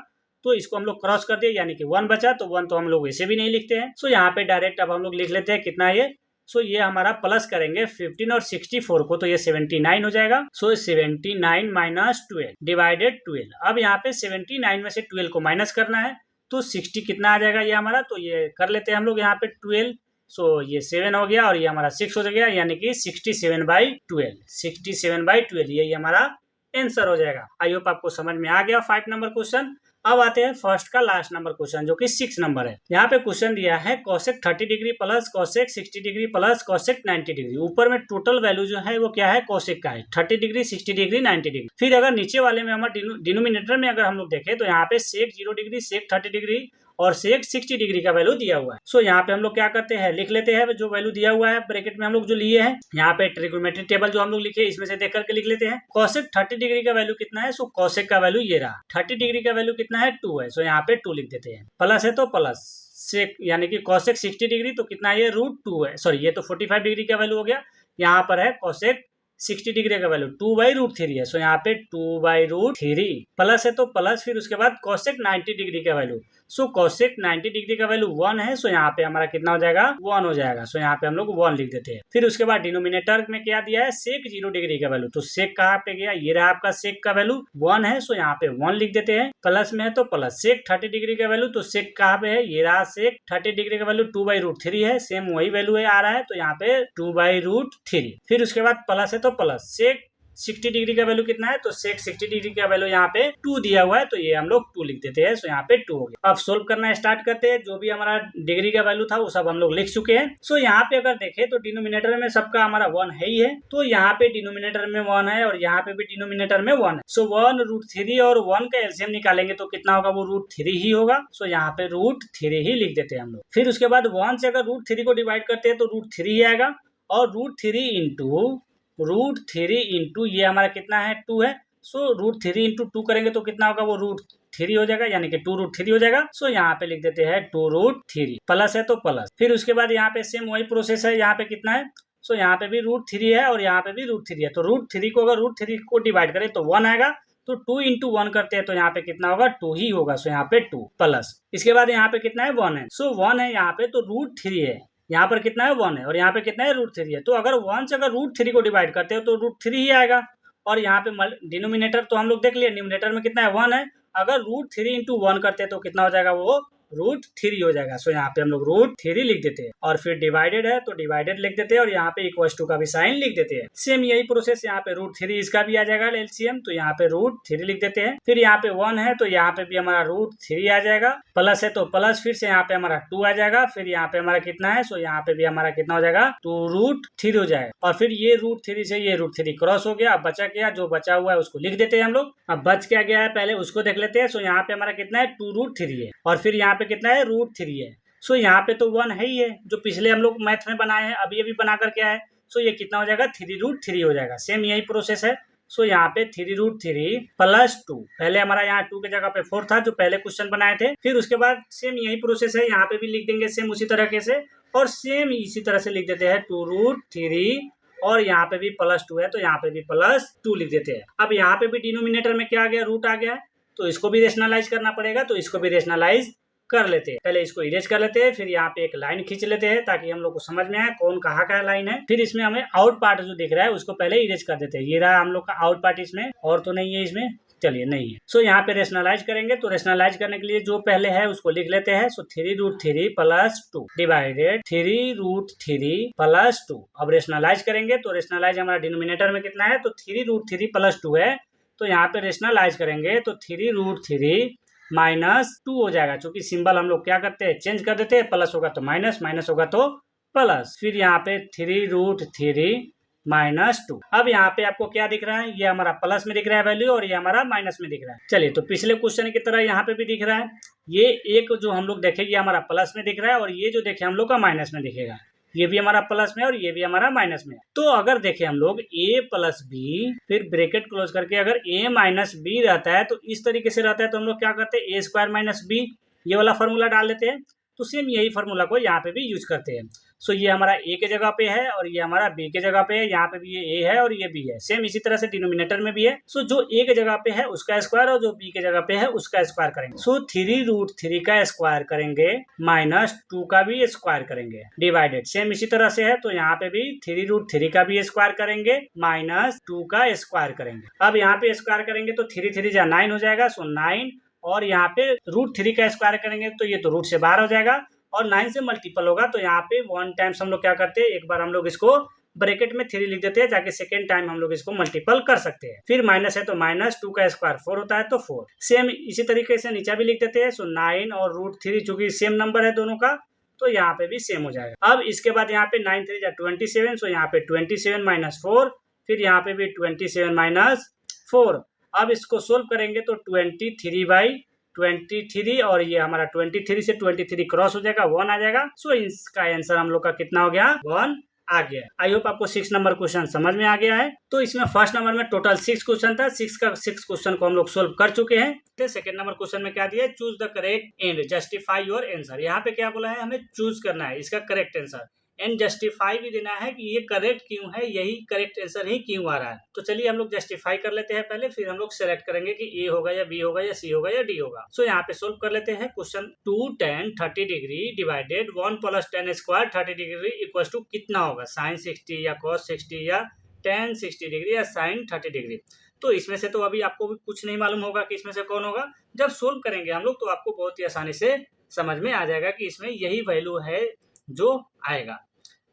तो इसको हम लोग क्रॉस कर दिए, यानी कि 1 बचा, तो 1 तो हम लोग वैसे भी नहीं लिखते हैं। सो यहाँ पे डायरेक्ट अब हम लोग लिख लेते हैं कितना है ये। सो ये हमारा प्लस करेंगे 15 और 64 को, तो ये 79 हो जाएगा। सो 79 - 12 डिवाइडेड 12। अब यहाँ पे 79 में से 12 को माइनस करना है, तो 60 कितना आ जाएगा ये हमारा, तो ये कर लेते हैं हम लोग यहाँ पे 12 सो ये 7 हो गया और ये हमारा 6 हो गया, यानी कि 67/12, 67/12 यही हमारा आंसर हो जाएगा। आई होप आपको समझ में आ गया 5 नंबर क्वेश्चन। अब आते हैं फर्स्ट का लास्ट नंबर क्वेश्चन जो कि 6 नंबर है। यहाँ पे क्वेश्चन दिया है cosec 30 degree plus cosec 60 degree plus cosec 90 degree. ऊपर में टोटल वैल्यू जो है वो क्या है, कोसेक का है, 30 डिग्री 60 डिग्री 90 डिग्री। फिर अगर नीचे वाले में हमारे डिनोमिनेटर में अगर हम लोग देखें तो यहाँ पे सेक 0 डिग्री, सेक 30 डिग्री और सेक 60 डिग्री का वैल्यू दिया हुआ है। सो यहाँ पे हम लोग क्या करते हैं, लिख लेते हैं जो वैल्यू दिया हुआ है ब्रैकेट में हम लोग जो लिए हैं। यहाँ पे ट्रिग्नोमेट्री टेबल जो हम लोग लिखे इसमें से देख करके लिख लेते हैं। कोसेक 30 डिग्री का वैल्यू कितना है, सो कोसेक का वैल्यू ये रहा, 30 डिग्री का वैल्यू कितना है 2 है, सो यहाँ पे 2 लिख देते हैं। प्लस है तो प्लस सेक यानी कि कोसेक 60 डिग्री तो कितना है, ये √2 है, सॉरी ये तो 45 डिग्री का वैल्यू हो गया। यहाँ पर है कोसेक 60 डिग्री का वैल्यू 2/√3 है, सो यहाँ पे 2/√3 प्लस है तो प्लस, फिर उसके बाद कोसेक 90 डिग्री का वैल्यू, सो कोसेक 90 डिग्री का वैल्यू 1 है, सो यहाँ पे हमारा कितना हो जाएगा, 1 हो जाएगा। सो यहाँ पे हम लोग 1 लिख देते हैं। फिर उसके बाद डिनोमिनेटर में क्या दिया है, सेक 0 डिग्री का वैल्यू, तो सेक कहाँ पे गया, ये रहा आपका सेक का वैल्यू 1 है, सो यहाँ पे 1 लिख देते हैं। प्लस में है तो प्लस, सेक 30 डिग्री का वैल्यू, तो सेक कहाँ पे है, ये रहा सेक 30 डिग्री का वैल्यू 2/√3 है, सेम वही वैल्यू है आ रहा है, तो यहाँ पे 2/√3। फिर उसके बाद प्लस है तो प्लस, सेक 60 डिग्री का वैल्यू कितना है, तो सेक 60 डिग्री का वैल्यू यहाँ पे 2 दिया हुआ है, तो ये हम लोग 2 लिख देते हैं। सो यहाँ पे 2 हो गया। अब सोल्व करना स्टार्ट करते हैं। जो भी हमारा डिग्री का वैल्यू था वो सब हम लोग लिख चुके हैं। सो यहाँ पे अगर देखें तो डिनोमिनेटर में सबका हमारा 1 है ही है, तो यहाँ पे डिनोमिनेटर में 1 है और यहाँ पे भी डिनोमिनेटर में 1 है। सो 1√3 और 1 का एलसीएम निकालेंगे तो कितना होगा, वो √3 ही होगा। सो यहाँ पे √3 ही लिख देते हैं हम लोग। फिर उसके बाद 1 से अगर √3 को डिवाइड करते हैं तो √3 ही आएगा, और √3 इंटू ये हमारा कितना है, 2 है। सो √3 इंटू 2 करेंगे तो कितना होगा, वो √3 हो जाएगा, यानी कि 2√3 हो जाएगा। सो यहाँ पे लिख देते हैं 2√3, प्लस है तो प्लस। फिर उसके बाद यहाँ पे सेम वही प्रोसेस है, यहाँ पे कितना है, सो यहाँ पे भी √3 है और यहाँ पे भी √3 है। तो √3 को अगर √3 को डिवाइड करें तो 1 आएगा, तो 2 इंटू 1 करते हैं तो यहाँ पे कितना होगा, 2 ही होगा। सो यहाँ पे 2 प्लस, इसके बाद यहाँ पे कितना है, 1 है। सो 1 है यहाँ पे, तो √3 है, यहाँ पर कितना है 1 है, और यहाँ पे कितना है √3 है। तो अगर 1 से अगर √3 को डिवाइड करते हो तो √3 ही आएगा। और यहाँ पे डिनोमिनेटर तो हम लोग देख लिए, डिनोमिनेटर में कितना है 1 है, अगर √3 इंटू 1 करते हैं तो कितना हो जाएगा, वो √3 हो जाएगा। सो यहाँ पे हम लोग √3 लिख देते हैं। और फिर डिवाइडेड है तो डिवाइडेड लिख देते हैं, और यहाँ पे इक्वल टू का भी साइन लिख देते हैं। सेम यही प्रोसेस यहाँ पे √3 इसका भी आ जाएगा एलसीएम, तो यहाँ पे √3 लिख देते हैं। फिर यहाँ पे 1 है तो यहाँ पे भी हमारा √3 आ जाएगा, प्लस है तो प्लस, फिर से यहाँ पे हमारा 2 आ जाएगा, फिर यहाँ पे हमारा कितना है, सो यहाँ पे भी हमारा कितना हो जाएगा, 2√3 हो जाएगा। और फिर ये √3 से ये √3 क्रॉस हो गया। अब बचा क्या, जो बचा हुआ है उसको लिख देते हैं हम लोग। अब बच क्या गया है पहले उसको देख लेते हैं। सो यहाँ पे हमारा कितना है, 2√3 है, और फिर यहाँ पे कितना है, √3 है। सो यहाँ पे तो 1 है ही है, जो पिछले हम लोग मैथ में बनाए हैं, अभी अभी बना करके आए। सो ये कितना हो जाएगा, 3√3 हो जाएगा। सेम यही प्रोसेस है। सो यहाँ पे 3√3 प्लस 2, पहले हमारा यहाँ 2 के जगह पे 4 था जो पहले क्वेश्चन बनाए थे। फिर उसके बाद सेम यही प्रोसेस है, यहाँ पे भी लिख देंगे सेम उसी तरीके से, और सेम इसी तरह से लिख देते हैं 2√3, और यहाँ पे भी प्लस 2 है तो यहाँ पे भी प्लस 2 लिख देते हैं। अब यहाँ पे भी डिनोमिनेटर में क्या आ गया, रूट आ गया है, तो इसको भी रेशनलाइज करना पड़ेगा, तो इसको भी रेशनलाइज कर लेते हैं। पहले इसको इरेज कर लेते हैं, फिर यहाँ पे एक लाइन खींच लेते हैं ताकि हम लोग को समझ में आए कौन कहाँ का लाइन है। फिर इसमें हमें आउट पार्ट जो दिख रहा है उसको पहले इरेज कर देते हैं। ये रहा हम लोग का आउट पार्ट, इसमें और तो नहीं है, इसमें चलिए नहीं है। सो यहाँ पे रेशनलाइज करेंगे, तो रेशनलाइज करने के लिए जो पहले है उसको लिख लेते हैं। सो 3√3 प्लस 2 डिवाइडेड 3√3 प्लस 2। अब रेशनलाइज करेंगे तो रेशनलाइज हमारा डिनोमिनेटर में कितना है, तो 3√3 प्लस 2 है, तो यहाँ पे रेशनलाइज करेंगे तो 3√3 -2 हो जाएगा। क्योंकि सिंबल हम लोग क्या करते हैं, चेंज कर देते हैं, प्लस होगा तो माइनस, माइनस होगा तो प्लस। फिर यहाँ पे 3√3 -2। अब यहाँ पे आपको क्या दिख रहा है, ये हमारा प्लस में दिख रहा है वैल्यू, और ये हमारा माइनस में दिख रहा है। चलिए, तो पिछले क्वेश्चन की तरह यहाँ पे भी दिख रहा है। ये एक जो हम लोग देखेंगे हमारा प्लस में दिख रहा है, और ये जो देखे हम लोग का माइनस में दिखेगा। ये भी हमारा प्लस में और ये भी हमारा माइनस में। तो अगर देखें हम लोग a प्लस बी, फिर ब्रैकेट क्लोज करके अगर a माइनस बी रहता है तो इस तरीके से रहता है, तो हम लोग क्या करते हैं, a² माइनस बी, ये वाला फॉर्मूला डाल लेते हैं। तो सेम यही फार्मूला को यहाँ पे भी यूज करते हैं। सो ये हमारा ए के जगह पे है और ये हमारा बी के जगह पे है, यहाँ पे भी ये ए है और ये बी है। सेम इसी तरह से डिनोमिनेटर में भी है। सो जो ए के जगह पे है उसका स्क्वायर और जो बी के जगह पे है उसका स्क्वायर करेंगे। सो 3√3 का स्क्वायर करेंगे -2 का भी स्क्वायर करेंगे, डिवाइडेड सेम इसी तरह से है। तो यहाँ पे भी 3√3 का भी स्क्वायर करेंगे, -2 का स्क्वायर करेंगे। अब यहाँ पे स्क्वायर करेंगे तो 3 3 जा 9 हो जाएगा। सो 9, और यहाँ पे √3 का स्क्वायर करेंगे तो ये तो रूट से बाहर हो जाएगा, और 9 से मल्टीपल होगा तो यहाँ पे 1 टाइम्स हम लोग क्या करते हैं, एक बार हम लोग इसको ब्रैकेट में 3 लिख देते हैं ताकि सेकेंड टाइम हम लोग इसको मल्टीपल कर सकते हैं। फिर माइनस है तो माइनस, 2 का स्क्वायर 4 होता है तो 4। सेम इसी तरीके से नीचे भी लिख देते हैं। सो 9 और √3 चूंकि सेम नंबर है दोनों का तो यहाँ पे भी सेम हो जाएगा। अब इसके बाद यहाँ पे 9 3 27, सो यहाँ पे 27 माइनस 4, फिर यहाँ पे भी 27 माइनस 4। अब इसको सोल्व करेंगे तो 23/23 और ये हमारा 23 से 23 क्रॉस हो जाएगा, 1 आ जाएगा। सो इसका आंसर हम लोग का कितना हो गया, 1 आ गया। आई होप आपको 6 नंबर क्वेश्चन समझ में आ गया है। तो इसमें फर्स्ट नंबर में टोटल 6 क्वेश्चन था, 6 क्वेश्चन को हम लोग सोल्व कर चुके हैं। सेकंड नंबर क्वेश्चन में क्या दिया है, choose the correct and justify your answer. यहाँ पे क्या बोला है, हमें चूज करना है इसका करेक्ट आंसर एंड जस्टिफाई भी देना है कि ये करेक्ट क्यों है, यही करेक्ट आंसर ही क्यों आ रहा है। तो चलिए हम लोग जस्टिफाई कर लेते हैं पहले, फिर हम लोग सेलेक्ट करेंगे कि ए होगा या बी होगा या सी होगा या डी होगा। सो यहाँ पे सोल्व कर लेते हैं question. 2 tan 30 degree divided 1 + tan square 30 degree equal to कितना होगा, sin 60 या cos 60 या tan 60 डिग्री या sin 30 डिग्री। तो इसमें से तो अभी आपको भी कुछ नहीं मालूम होगा कि इसमें से कौन होगा। जब सोल्व करेंगे हम लोग तो आपको बहुत ही आसानी से समझ में आ जाएगा कि इसमें यही वैल्यू है जो आएगा।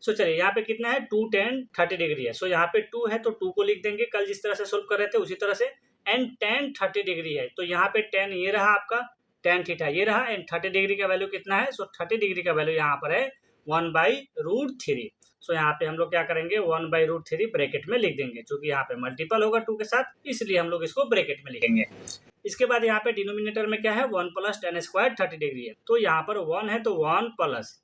सो चलिए यहाँ पे कितना है, 2 tan 30 डिग्री है। सो यहाँ पे 2 है तो 2 को लिख देंगे, कल जिस तरह से सोल्व कर रहे थे उसी तरह से। एंड tan 30 डिग्री है तो यहाँ पे tan ये रहा आपका, tan थीटा ये रहा, एंड 30 डिग्री का वैल्यू कितना है। सो 30 डिग्री का वैल्यू यहाँ पर है 1/√3। सो यहाँ पे हम लोग क्या करेंगे, 1/√3 ब्रैकेट में लिख देंगे, क्योंकि यहाँ पे मल्टीपल होगा 2 के साथ, इसलिए हम लोग इसको ब्रैकेट में लिखेंगे। इसके बाद यहाँ पे डिनोमिनेटर में क्या है, 1 + tan स्क्वायर 30 डिग्री है। तो यहाँ पर 1 है तो 1 +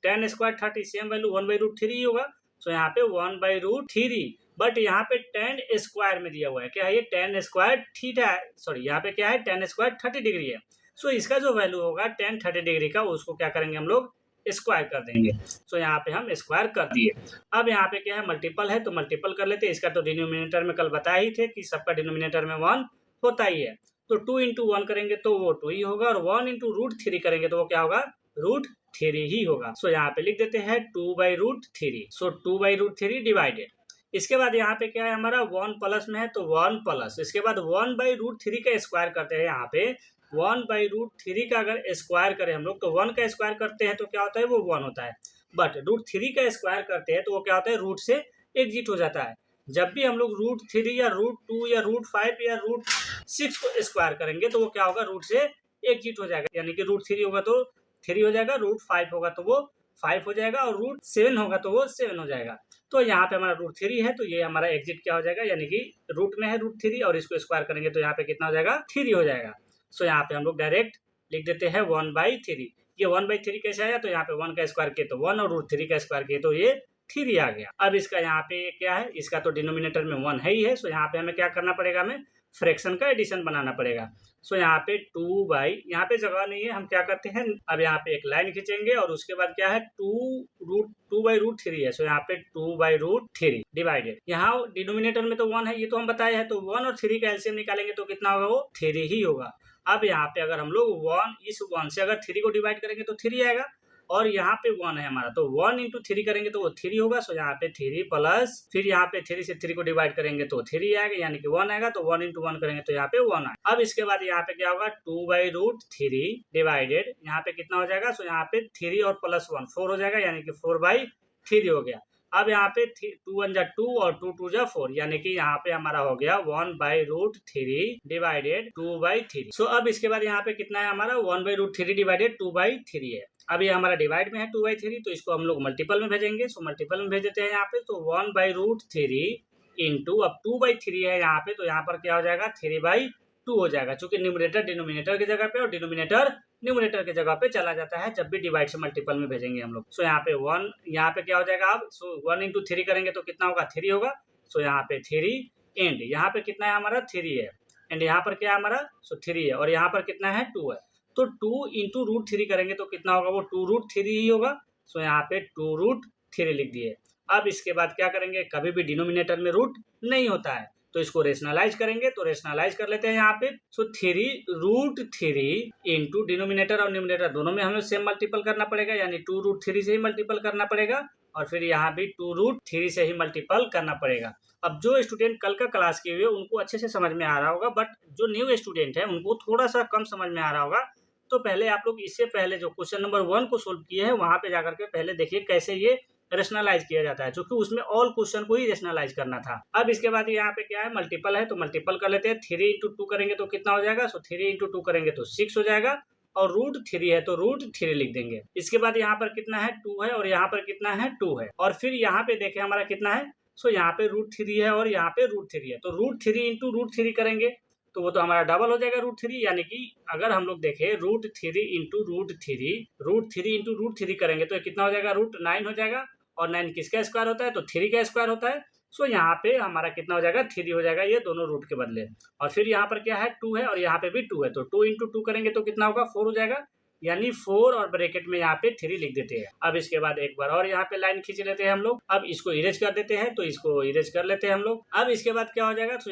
tan स्क्वायर 30 सेम वैल्यू 1/√3 ही होगा। सो यहाँ पे 1/√3, बट यहाँ पे tan स्क्वायर में दिया हुआ है, क्या है ये, tan स्क्वायर थीटा, सॉरी यहाँ पे क्या है, tan स्क्वायर 30 डिग्री है। सो इसका जो वैल्यू होगा tan 30 डिग्री का, उसको क्या करेंगे हम लोग, स्क्वायर कर देंगे। सो यहाँ पे हम स्क्वायर कर दिए। अब यहाँ पे क्या है, मल्टीपल है तो मल्टीपल कर लेते हैं। इसका तो डिनोमिनेटर में कल बताया ही थे कि सबका डिनोमिनेटर में 1 होता ही है। तो 2 × 1 करेंगे तो वो 2 ही होगा, और 1 × √3 करेंगे तो वो क्या होगा, √3 ही होगा। सो यहाँ पे लिख देते हैं 2/√3। सो 2/√3 डिवाइडेड। इसके बाद यहाँ पे क्या है हमारा, 1 प्लस में है तो 1 प्लस, इसके बाद 1/√3 का स्क्वायर करते हैं। यहाँ पे 1/√3 का अगर स्क्वायर करें हम लोग तो 1 का स्क्वायर करते हैं तो क्या होता है, वो 1 होता है। बट √3 का स्क्वायर करते हैं तो वो क्या होता है, रूट से एग्जिट हो जाता है। जब भी हम लोग √3 या √2 या √5 या √6 को स्क्वायर करेंगे तो वो क्या होगा, रूट से एग्जिट हो जाएगा। यानी कि √3 होगा तो 3 हो जाएगा, √5 होगा तो वो 5 हो जाएगा, और √7 होगा तो वो 7 हो जाएगा। तो यहाँ पे हमारा √3 है तो ये हमारा एग्जिट क्या हो जाएगा, यानी कि रूट में है √3 और इसको स्क्वायर करेंगे तो यहाँ पे कितना हो जाएगा, 3 हो जाएगा। सो यहाँ पे हम लोग डायरेक्ट लिख देते हैं 1/3। ये 1/3 कैसे आया, तो यहाँ पे 1 का स्क्वायर किए तो 1 और √3 का स्क्वायर किए तो ये 3 आ गया। अब इसका यहाँ पे क्या है, इसका तो डिनोमिनेटर में 1 है ही है। सो यहाँ पे हमें क्या करना पड़ेगा, हमें फ्रैक्शन का एडिशन बनाना पड़ेगा। सो यहाँ पे 2 यहाँ पे जगह नहीं है, हम क्या करते हैं, अब यहाँ पे एक लाइन खींचेंगे और उसके बाद क्या है, 2/√3 है। सो यहाँ पे 2/√3 डिवाइडेड, यहाँ डिनोमिनेटर में तो 1 है, ये तो हम बताए हैं, तो 1 और 3 का एलसीएम निकालेंगे तो कितना होगा, वो 3 ही होगा। अब यहाँ पे अगर हम लोग 1 से अगर 3 को डिवाइड करेंगे तो 3 आएगा, और यहाँ पे 1 है हमारा तो 1 × 3 करेंगे तो वो 3 होगा। सो यहाँ पे 3 प्लस, फिर यहाँ पे 3 से 3 को डिवाइड करेंगे तो 3 आएगा, यानी कि 1 आएगा। तो 1 × 1 करेंगे तो यहाँ पे 1 आएगा। अब इसके बाद यहाँ पे क्या होगा, 2/√3 डिवाइडेड, यहाँ पे कितना हो जाएगा, सो यहाँ पे 3 और प्लस 1 4 हो जाएगा, यानी कि 4/3 हो गया। अब यहाँ पे 2 × 1 = 2 और 2 × 2 = 4, यानी कि यहाँ पे हमारा हो गया 1/√3 डिवाइडेड 2/3। सो अब इसके बाद यहाँ पे कितना है हमारा, 1/√3 डिवाइडेड 2/3 है। अब ये हमारा डिवाइड में है 2/3, तो इसको हम लोग मल्टीपल में भेजेंगे। सो मल्टीपल में भेज देते हैं यहाँ पे, तो 1/√3 इंटू, अब 2/3 है यहाँ पे, तो यहाँ पर क्या हो जाएगा, 3/2 हो जाएगा, क्योंकि न्यूमरेटर डिनोमिनेटर की जगह पे और डिनोमिनेटर न्यूमरेटर की जगह पे चला जाता है जब भी डिवाइड से मल्टीपल में भेजेंगे हम लोग। सो यहाँ पे 1, यहाँ पे क्या हो जाएगा, अब सो 1 × 3 करेंगे तो कितना होगा, 3 होगा। सो यहाँ पे 3 एंड यहाँ पे कितना है हमारा, 3 है, एंड यहाँ पर क्या है हमारा, सो 3 है, और यहाँ पर कितना है, 2 है। तो 2 × √3 करेंगे तो कितना होगा, वो 2√3 ही होगा। सो यहाँ पे 2√3 लिख दिए। अब इसके बाद क्या करेंगे, कभी भी डिनोमिनेटर में रूट नहीं होता है तो इसको रेशनलाइज करेंगे, तो रेशनलाइज कर लेते हैं यहाँ पे। सो 3√3 इंटू डिनोमिनेटर और न्यूमिनेटर दोनों में हमें सेम मल्टीपल करना पड़ेगा, यानी 2√3 से ही मल्टीपल करना पड़ेगा, और फिर यहाँ भी 2√3 से ही मल्टीपल करना पड़ेगा। अब जो स्टूडेंट कल का क्लास किए हुए उनको अच्छे से समझ में आ रहा होगा, बट जो न्यू स्टूडेंट है उनको थोड़ा सा कम समझ में आ रहा होगा, तो पहले आप लोग इससे पहले जो क्वेश्चन नंबर 1 को सोल्व किए हैं वहां पे जाकर के पहले देखिए कैसे ये रेशनलाइज किया जाता है, क्योंकि उसमें ऑल क्वेश्चन को ही रेशनलाइज करना था। अब इसके बाद यहाँ पे क्या है, मल्टीपल है तो मल्टीपल कर लेते हैं। 3 इंटू 2 करेंगे तो कितना हो जाएगा, सो 3 इंटू 2 करेंगे तो 6 हो जाएगा, और रूट 3 है तो रूट 3 लिख देंगे। इसके बाद यहाँ पर कितना है, 2 है, और यहाँ पर कितना है, 2 है, और फिर यहाँ पे देखें हमारा कितना है, सो यहाँ पे रूट 3 है और यहाँ पे रूट 3 है, तो रूट 3 इंटू रूट 3 करेंगे तो वो तो हमारा डबल हो जाएगा रूट 3, यानी कि अगर हम लोग देखें root 3 into root 3 into root 3 करेंगे तो कितना हो जाएगा, रूट 9 हो जाएगा, और 9 किसका स्क्वायर होता है, तो 3 का स्क्वायर होता है। सो यहाँ पे हमारा कितना हो जाएगा, 3 हो जाएगा, ये दोनों रूट के बदले। और फिर यहाँ पर क्या है, 2 है, और यहाँ पे भी 2 है, तो 2 इंटू 2 करेंगे तो कितना होगा, 4 हो जाएगा, यानी 4 और ब्रैकेट में यहाँ पे 3 लिख देते हैं। अब इसके बाद एक बार और यहाँ पे लाइन खींच लेते हैं हम लोग। अब इसको इरेज कर देते हैं, तो इसको इरेज कर लेते हैं हम लोग। अब इसके बाद क्या हो जाएगा, तो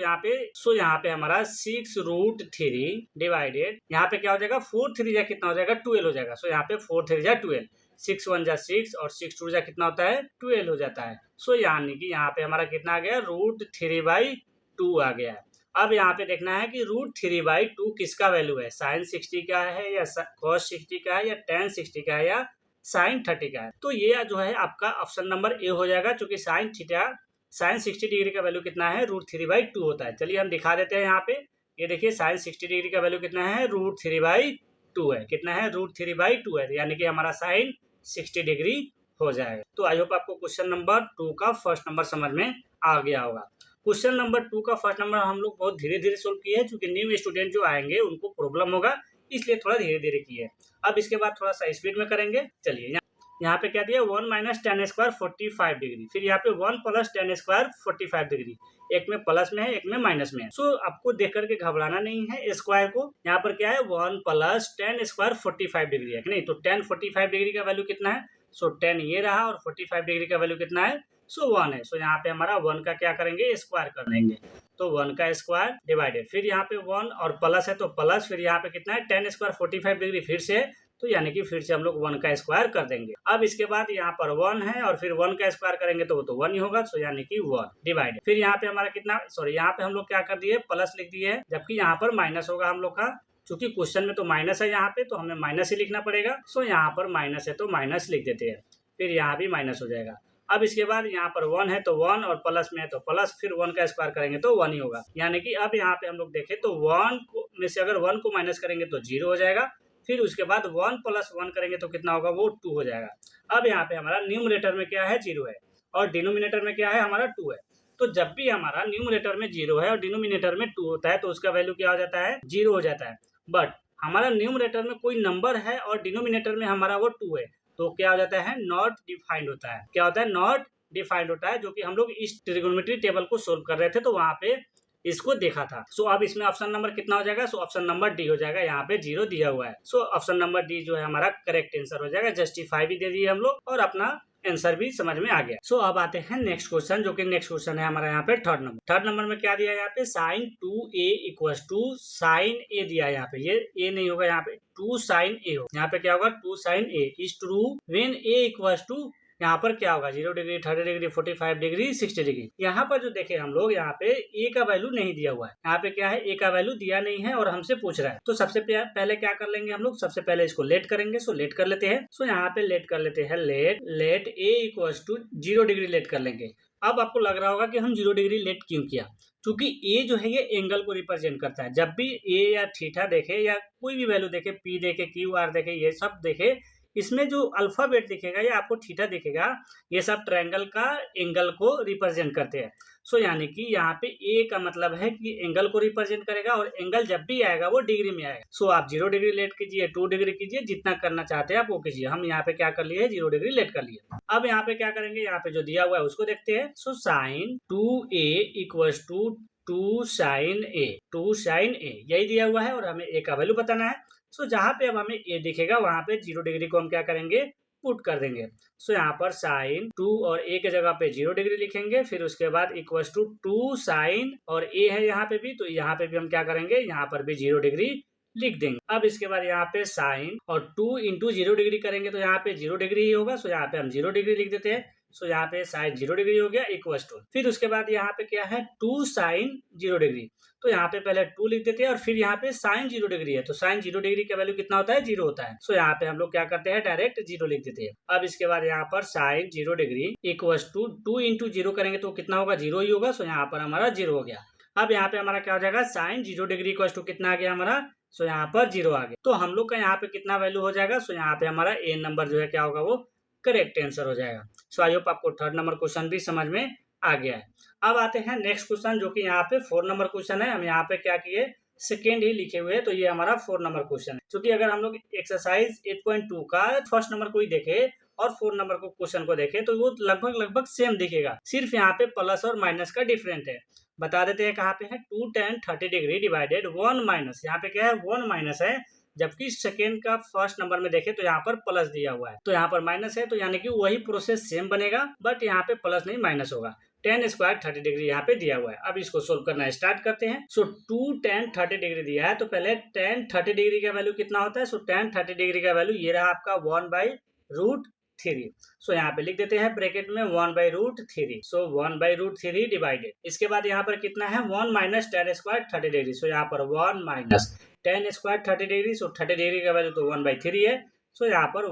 यहाँ पे हमारा 6 रूट 3 डिवाइडेड, यहाँ पे क्या हो जाएगा, 4 3 जा कितना हो जाएगा, 12 हो जाएगा। सो यहाँ पे 4 3 जा 12, 6 1 जा 6 और 6 2 जा कितना होता है, 12 हो जाता है। सो यानी कि यहाँ पे हमारा कितना आ गया, रूट 3/2 आ गया है। अब यहाँ पे देखना है कि रूट 3/2 किसका वैल्यू है, साइन 60 का है या कॉस 60 का है या टेन 60 का है या साइन 30 का है। तो ये जो है आपका ऑप्शन नंबर ए हो जाएगा, क्योंकि साइन 60 डिग्री का वैल्यू कितना है, रूट 3/2 होता है। चलिए हम दिखा देते हैं यहाँ पे, ये देखिए साइन 60 डिग्री का वैल्यू कितना है, रूट 3/2 है, कितना है, रूट 3/2 है, यानी कि हमारा साइन 60 डिग्री हो जाएगा। तो आई होप आपको क्वेश्चन नंबर 2 का फर्स्ट नंबर समझ में आ गया होगा। क्वेश्चन नंबर 2 का फर्स्ट नंबर हम लोग बहुत धीरे धीरे सोल्व किए हैं, क्योंकि न्यू स्टूडेंट जो आएंगे उनको प्रॉब्लम होगा, इसलिए थोड़ा धीरे धीरे किए। अब इसके बाद थोड़ा सा स्पीड में करेंगे। चलिए यहाँ पे क्या दिया, 1 माइनस टेन स्क्वायर 45 डिग्री, फिर यहाँ पे 1 प्लस टेन स्क्वायर 45 डिग्री, एक में प्लस में है एक में माइनस में है। सो आपको देख करके घबराना नहीं है स्क्वायर को। यहाँ पर क्या है, 1 प्लस टेन स्क्वायर 45 डिग्री है कि नहीं, तो टेन 45 डिग्री का वैल्यू कितना है, सो 10 ये रहा, और 45 डिग्री का वैल्यू कितना है, सो 1 है। सो यहाँ पे हमारा 1 का क्या करेंगे, स्क्वायर कर देंगे, तो 1 का स्क्वायर डिवाइडेड, फिर यहाँ पे 1 और प्लस है तो प्लस, फिर यहाँ पे कितना है, टेन स्क्वायर 45 डिग्री फिर से, तो यानी कि फिर से हम लोग 1 का स्क्वायर कर देंगे। अब इसके बाद यहाँ पर 1 है और फिर 1 का स्क्वायर करेंगे तो वो तो 1 ही होगा, सो यानी कि 1 डिवाइडेड, फिर यहाँ पे हमारा कितना, सॉरी यहाँ पे हम लोग क्या कर दिए, प्लस लिख दिए है, जबकि यहाँ पर माइनस होगा हम लोग का, क्योंकि क्वेश्चन में तो माइनस है यहाँ पे, तो हमें माइनस ही लिखना पड़ेगा। सो यहाँ पर माइनस है तो माइनस लिख देते हैं, फिर यहाँ भी माइनस हो जाएगा। अब इसके बाद यहाँ पर 1 है तो 1 और प्लस में है तो प्लस, फिर 1 का स्क्वायर करेंगे तो 1 ही होगा, यानी कि अब यहाँ पे हम लोग देखें तो 1 में से अगर 1 को माइनस करेंगे तो 0 हो जाएगा, फिर उसके बाद 1 प्लस 1 करेंगे तो कितना होगा, वो 2 हो जाएगा। अब यहाँ पे हमारा न्यूमरेटर में क्या है, 0 है, और डिनोमिनेटर में क्या है, हमारा 2 है। तो जब भी हमारा न्यूमरेटर में 0 है और डिनोमिनेटर में 2 होता है तो उसका वैल्यू क्या हो जाता है, 0 हो जाता है। बट हमारा न्यूमरेटर में कोई नंबर है और डिनोमिनेटर में हमारा वो 2 है, तो क्या हो जाता है, नॉट डिफाइंड होता है। क्या होता है, नॉट डिफाइंड होता है, जो कि हम लोग इस ट्रिगोनोमेट्री टेबल को सोल्व कर रहे थे तो वहां पे इसको देखा था। सो अब इसमें ऑप्शन नंबर कितना हो जाएगा, सो ऑप्शन नंबर डी हो जाएगा, यहाँ पे 0 दिया हुआ है। सो ऑप्शन नंबर डी जो है हमारा करेक्ट आंसर हो जाएगा, जस्टिफाई भी दे दिए हम लोग और अपना आंसर भी समझ में आ गया। सो अब आते हैं नेक्स्ट क्वेश्चन, जो कि नेक्स्ट क्वेश्चन है हमारा यहाँ पे थर्ड नंबर में क्या दिया है, यहाँ पे sine 2a equal to sine A दिया है। यहाँ पे ये ए नहीं होगा, यहाँ पे 2 साइन ए हो, यहाँ पे क्या होगा, 2 sine A is true when A equal to, यहाँ पर क्या होगा, 0 डिग्री 30 डिग्री 45 डिग्री 60 डिग्री। यहाँ पर जो देखे हम लोग, यहाँ पे ए का वैल्यू नहीं दिया हुआ है, यहाँ पे क्या है, ए का वैल्यू दिया नहीं है और हमसे पूछ रहा है। तो सबसे पहले क्या कर लेंगे हम लोग, सबसे पहले इसको लेट करेंगे। सो लेट कर लेते हैं, सो यहाँ पे लेट कर लेते हैं, let A equal to 0 degree let कर लेंगे। अब आपको लग रहा होगा कि हम 0 डिग्री लेट क्यों किया, क्योंकि ए जो है ये एंगल को रिप्रेजेंट करता है। जब भी ए या थीटा देखे या कोई भी वैल्यू देखे, पी देखे, क्यू आर देखे, ये सब देखे, इसमें जो अल्फाबेट दिखेगा या आपको थीटा दिखेगा, ये सब ट्रायंगल का एंगल को रिप्रेजेंट करते हैं। सो यानी कि यहाँ पे ए का मतलब है कि एंगल को रिप्रेजेंट करेगा, और एंगल जब भी आएगा वो डिग्री में आएगा। सो आप 0 डिग्री लेट कीजिए, 2 डिग्री कीजिए, जितना करना चाहते हैं आप वो कीजिए। हम यहाँ पे क्या कर लिए, 0 डिग्री लेट कर लिए। अब यहाँ पे क्या करेंगे, यहाँ पे जो दिया हुआ है उसको देखते हैं। So sine 2a equal to 2 sine A, यही दिया हुआ है और हमें ए का वैल्यू बताना है। सो जहां पे अब हमें ए दिखेगा वहां पे 0 डिग्री को हम क्या करेंगे, पुट कर देंगे। सो यहाँ पर साइन 2 और ए के जगह पे 0 डिग्री लिखेंगे, फिर उसके बाद इक्वल टू 2 साइन, और ए है यहाँ पे भी, तो यहाँ पे भी हम क्या करेंगे, यहाँ पर भी 0 डिग्री लिख देंगे। अब इसके बाद यहाँ पे साइन और 2 इंटू 0 डिग्री करेंगे तो यहाँ पे 0 डिग्री ही होगा। सो यहाँ पे हम 0 डिग्री लिख देते हैं, सो यहाँ पे साइन 0 डिग्री हो गया इक्वल टू, फिर उसके बाद यहाँ पे क्या है 2 साइन 0 डिग्री, तो यहाँ पे पहले 2 लिख देते हैं और फिर यहाँ पे साइन 0 डिग्री है तो साइन 0 डिग्री का वैल्यू कितना होता है 0 होता है। सो यहाँ पे हम लोग क्या करते हैं डायरेक्ट 0 लिख देते हैं। अब इसके बाद यहाँ पर sine 0 degree equal to 2 into 0 करेंगे तो कितना होगा 0 ही होगा। सो यहाँ पर हमारा 0 हो गया। अब यहाँ पे हमारा क्या हो जाएगा साइन 0 डिग्री इक्वल टू कितना आ गया हमारा, सो यहाँ पर 0 आ गया। तो हम लोग का यहाँ पे कितना वैल्यू हो जाएगा, सो यहाँ पे हमारा ए नंबर जो है क्या होगा वो करेक्ट आंसर हो जाएगा। सो आई होप आपको थर्ड नंबर क्वेश्चन भी समझ में आ गया है। अब आते हैं नेक्स्ट क्वेश्चन जो कि यहाँ पे 4 नंबर क्वेश्चन है। हम यहाँ पे क्या किए सेकेंड ही लिखे हुए हैं तो ये हमारा 4 नंबर क्वेश्चन है। क्योंकि अगर हम लोग एक्सरसाइज 8.2 का फर्स्ट नंबर को ही देखे और 4 नंबर को क्वेश्चन को देखे तो वो लगभग सेम दिखेगा, सिर्फ यहाँ पे प्लस और माइनस का डिफरेंट है। बता देते हैं कहाँ पे है 2 tan 30 डिग्री डिवाइडेड 1 माइनस, यहाँ पे क्या है 1 माइनस है, जबकि सेकेंड का फर्स्ट नंबर में देखे तो यहाँ पर प्लस दिया हुआ है तो यहाँ पर माइनस है, तो यानी कि वही प्रोसेस सेम बनेगा बट यहाँ पे प्लस नहीं माइनस होगा। tan स्क्वायर 30 डिग्री यहाँ पे दिया हुआ है। अब इसको सोल्व करना स्टार्ट करते हैं। सो 2 tan 30 डिग्री दिया है तो पहले tan 30 डिग्री का वैल्यू कितना होता है। सो tan 30 डिग्री का वैल्यू ये रहा आपका 1/√3। सो यहाँ पे लिख देते हैं ब्रैकेट में 1/√3। सो 1/√3 डिवाइडेड, इसके बाद यहाँ पर कितना है 1 माइनस tan स्क्वायर 30 डिग्री। सो यहाँ पर 1 माइनस tan स्क्वायर 30 डिग्री। सो 30 डिग्री का वैल्यू तो 1/3 है। सो यहाँ पर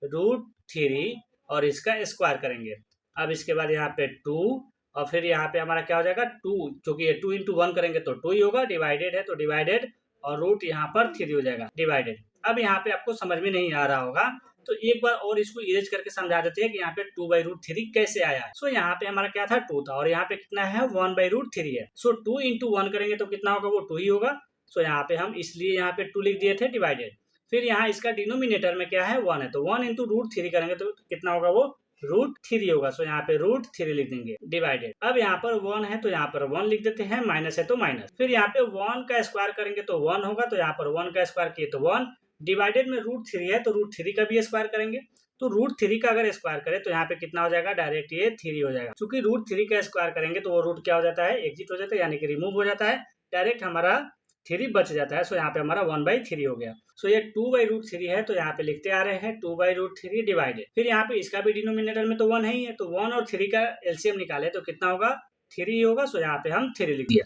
1/√3 और इसका स्क्वायर करेंगे। अब इसके बाद यहाँ पे 2 और फिर यहाँ पे हमारा क्या हो जाएगा 2, क्योंकि ये 2 इंटू 1 करेंगे तो 2 ही होगा, डिवाइडेड है तो डिवाइडेड और रूट यहाँ पर 3 हो जाएगा डिवाइडेड। अब यहाँ पे आपको समझ में नहीं आ रहा होगा तो एक बार और इसको इरेज करके समझा देते हैं कि यहाँ पे 2/√3 कैसे आया है। सो यहाँ पे हमारा क्या था 2 था और यहाँ पे कितना है 1/√3 है। सो 2 इंटू 1 करेंगे तो कितना होगा वो 2 ही होगा। सो यहाँ पे हम इसलिए यहाँ पे 2 लिख दिए थे डिवाइडेड। फिर यहाँ इसका डिनोमिनेटर में क्या है 1 है तो 1 इंटू √3 करेंगे तो कितना होगा वो √3 होगा। सो यहाँ पे √3 लिख देंगे डिवाइडेड। अब यहाँ पर 1 है तो यहाँ पर 1 लिख देते हैं, माइनस है तो माइनस। फिर यहाँ पे 1 का स्क्वायर करेंगे तो 1 होगा तो यहाँ पर 1 का स्क्वायर किए तो 1, डिवाइडेड में √3 है तो √3 का भी स्क्वायर करेंगे तो √3 का अगर स्क्वायर करें तो यहाँ पे कितना हो जाएगा डायरेक्ट ये 3 हो जाएगा। क्योंकि √3 का स्क्वायर करेंगे तो वो रूट क्या हो जाता है एग्जिट हो जाता है, यानी कि रिमूव हो जाता है, डायरेक्ट हमारा 3 बच जाता है। सो यहाँ पे हमारा 1/3 हो गया। सो ये 2/√3 है तो यहाँ पे लिखते आ रहे हैं 2/√3 डिवाइडेड। फिर यहाँ पे इसका भी डिनोमिनेटर में तो 1 है ही है तो 1 और 3 का एलसीएम निकाले तो कितना होगा 3 होगा। सो यहाँ पे हम 3 लिख दिया।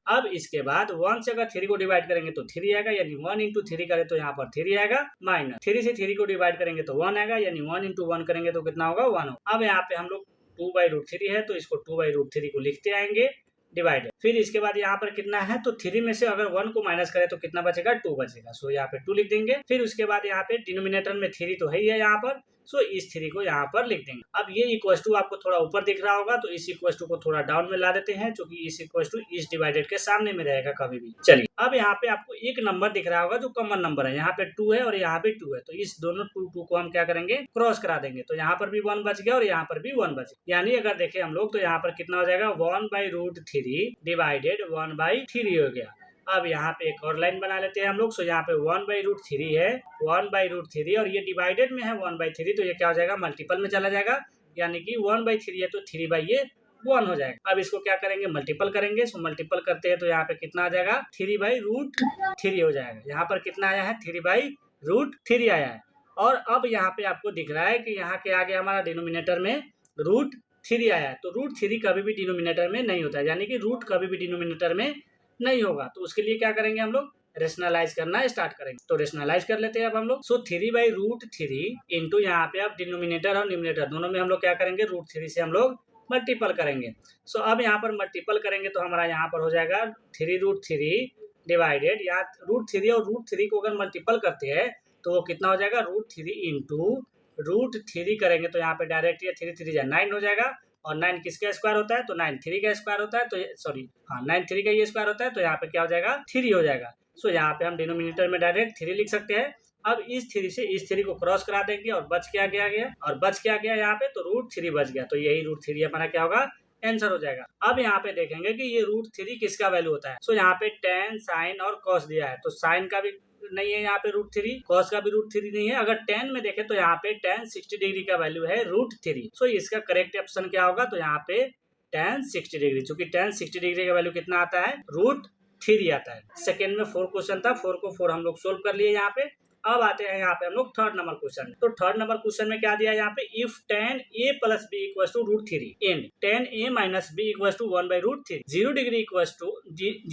अब इसके बाद 1 से अगर 3 को डिवाइड करेंगे तो 3 आएगा, यानी 1 इंटू 3 करें तो यहाँ पर 3 आएगा, माइनस 3 से 3 को डिवाइड करेंगे तो 1 आएगा, यानी 1 इंटू 1 करेंगे तो कितना होगा 1 होगा। अब यहाँ पे हम लोग 2/√3 है तो इसको 2/√3 को लिखते आएंगे डिवाइडेड। फिर इसके बाद यहाँ पर कितना है तो 3 में से अगर 1 को माइनस करें तो कितना बचेगा 2 बचेगा। सो यहाँ पे 2 लिख देंगे। फिर उसके बाद यहाँ पे डिनोमिनेटर में 3 तो है ही है यहाँ पर, सो इस 3 को यहाँ पर लिख देंगे। अब ये इक्वल टू आपको थोड़ा ऊपर दिख रहा होगा तो इस इक्वल टू को थोड़ा डाउन में ला देते हैं, क्योंकि इस इक्वल टू इस डिवाइडेड के सामने में रहेगा कभी भी। चलिए अब यहाँ पे आपको एक नंबर दिख रहा होगा जो कॉमन नंबर है, यहाँ पे 2 है और यहाँ पे 2 है तो इस दोनों 2 को हम क्या करेंगे क्रॉस करा देंगे तो यहाँ पर भी 1 बच गया और यहाँ पर भी 1 बच गया। यानी अगर देखें हम लोग तो यहाँ पर कितना हो जाएगा 1/√3 डिवाइडेड 1/3 हो गया। अब यहाँ पे एक और लाइन बना लेते हैं हम लोग। सो यहाँ पे 1/√3 है 1/√3 और ये डिवाइडेड में है 1/3 तो ये क्या हो जाएगा मल्टीपल में चला जाएगा, यानी कि 1/3 है तो 3/1 हो जाएगा। अब इसको क्या करेंगे मल्टीपल करेंगे। सो मल्टीपल करते हैं तो यहाँ पे कितना आ जाएगा 3/√3 हो जाएगा। यहाँ पर कितना आया है 3/√3 आया है। और अब यहाँ पे आपको दिख रहा है कि यहाँ के आगे हमारा डिनोमिनेटर में √3 आया है तो √3 कभी भी डिनोमिनेटर में नहीं होता है, यानी कि रूट कभी भी डिनोमिनेटर में नहीं होगा। तो उसके लिए क्या करेंगे हम लोग रेशनलाइज करना स्टार्ट करेंगे। तो रेशनलाइज कर लेते हैं अब हम लोग। सो 3/√3 इंटू यहाँ पे आप डिनोमिनेटर और न्यूमिनेटर दोनों में हम लोग क्या करेंगे √3 से हम लोग मल्टीपल करेंगे। सो अब यहाँ पर मल्टीपल करेंगे तो हमारा यहाँ पर हो जाएगा 3√3 डिवाइडेड, यहाँ √3 और √3 को अगर मल्टीपल करते हैं तो वो कितना हो जाएगा √3 इंटू √3 करेंगे तो यहाँ पे डायरेक्ट ये 3 9 हो जाएगा और 9 किसका स्क्वायर होता है तो 9 3 का स्क्वायर होता है तो सॉरी 9 3 का ये स्क्वायर होता है तो यहाँ पे क्या हो जाएगा 3 हो जाएगा। सो यहाँ पे हम डिनोमिनेटर में डायरेक्ट 3 लिख सकते हैं। अब इस 3 से इस 3 को क्रॉस करा देंगे और बच क्या गया और बच क्या गया यहाँ पे तो √3 बच गया, तो यही √3 हमारा क्या होगा आंसर हो जाएगा। अब यहाँ पे देखेंगे कि ये √3 किसका वैल्यू होता है। सो यहाँ पे tan साइन और कॉस दिया है तो साइन का भी नहीं है यहाँ पे √3, कॉस का भी √3 नहीं है। अगर tan में देखें तो यहाँ पे tan 60 डिग्री का वैल्यू है √3। सो इसका करेक्ट ऑप्शन क्या होगा तो यहाँ पे tan 60 डिग्री, चूंकि tan 60 डिग्री का वैल्यू कितना आता है √3 आता है। सेकेंड में 4 क्वेश्चन था, 4 को 4 हम लोग सोल्व कर लिए यहाँ पे। अब आते हैं यहाँ पे हम लोग थर्ड नंबर क्वेश्चन। तो थर्ड नंबर क्वेश्चन में क्या दिया है यहाँ पे, if tan a plus b equals to √3 and tan a minus b equals to 1/√3, 0 degree equals to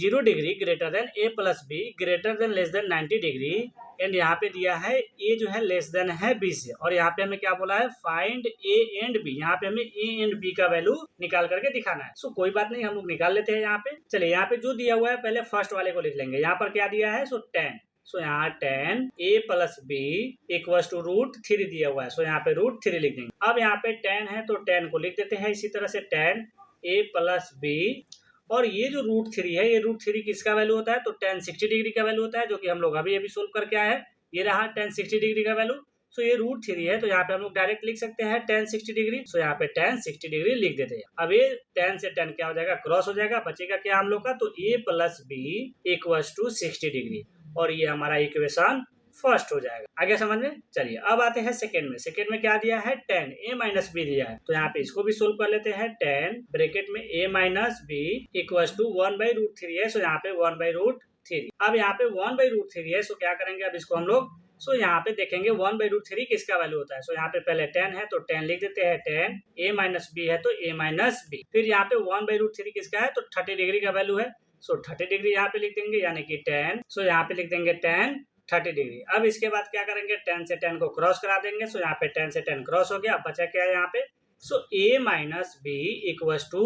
0 degree greater than a plus b greater than less than 90 degree, and यहाँ पे दिया है a जो है लेस देन है b से, और यहाँ पे हमें क्या बोला है, फाइंड a एंड b। यहाँ पे हमें a एंड b का वैल्यू निकाल करके दिखाना है। सो कोई बात नहीं, हम लोग निकाल लेते हैं यहाँ पे। चलिए यहाँ पे जो दिया हुआ है पहले फर्स्ट वाले को लिख लेंगे। यहाँ पर क्या दिया है, सो tan, सो यहाँ tan a plus b equals to √3 दिया हुआ है, सो यहाँ पे √3 लिख देंगे। अब यहाँ पे tan है तो tan को लिख देते हैं इसी तरह से, tan a प्लस b, और ये जो √3 है, ये √3 किसका वैल्यू होता है, तो tan 60 डिग्री का वैल्यू होता है, जो कि हम लोग अभी सोल्व करके आए हैं। ये रहा tan 60 डिग्री का वैल्यू। सो ये √3 है, तो यहाँ पे हम लोग डायरेक्ट लिख सकते हैं tan 60 डिग्री। सो यहाँ पे tan 60 डिग्री लिख देते हैं। अब ये tan से tan क्या हो जाएगा, क्रॉस हो जाएगा, बचेगा क्या हम लोग का, तो a plus b equals to 60 degree, और ये हमारा इक्वेशन फर्स्ट हो जाएगा। आगे समझ में। चलिए अब आते हैं सेकंड में। सेकंड में क्या दिया है, tan a माइनस b दिया है, तो यहाँ पे इसको भी सोल्व कर लेते हैं। tan ब्रैकेट में a minus b equals to 1/√3 है, सो यहाँ पे 1/√3। अब यहाँ पे 1/√3 है, सो क्या करेंगे अब इसको हम लोग, सो यहाँ पे देखेंगे 1/√3 किसका वैल्यू होता है। सो यहाँ पे पहले tan है तो tan लिख देते हैं, tan a माइनस b है तो a माइनस b। फिर यहाँ पे 1/√3 किसका है, तो 30 डिग्री का वैल्यू है, सो 30 डिग्री यहाँ पे लिख देंगे, यानी कि tan, सो यहाँ पे लिख देंगे tan 30 डिग्री। अब इसके बाद क्या करेंगे, tan से tan को क्रॉस करा देंगे, सो यहाँ पे tan से tan क्रॉस हो गया। अब बचा क्या है यहाँ पे, so a minus b equals to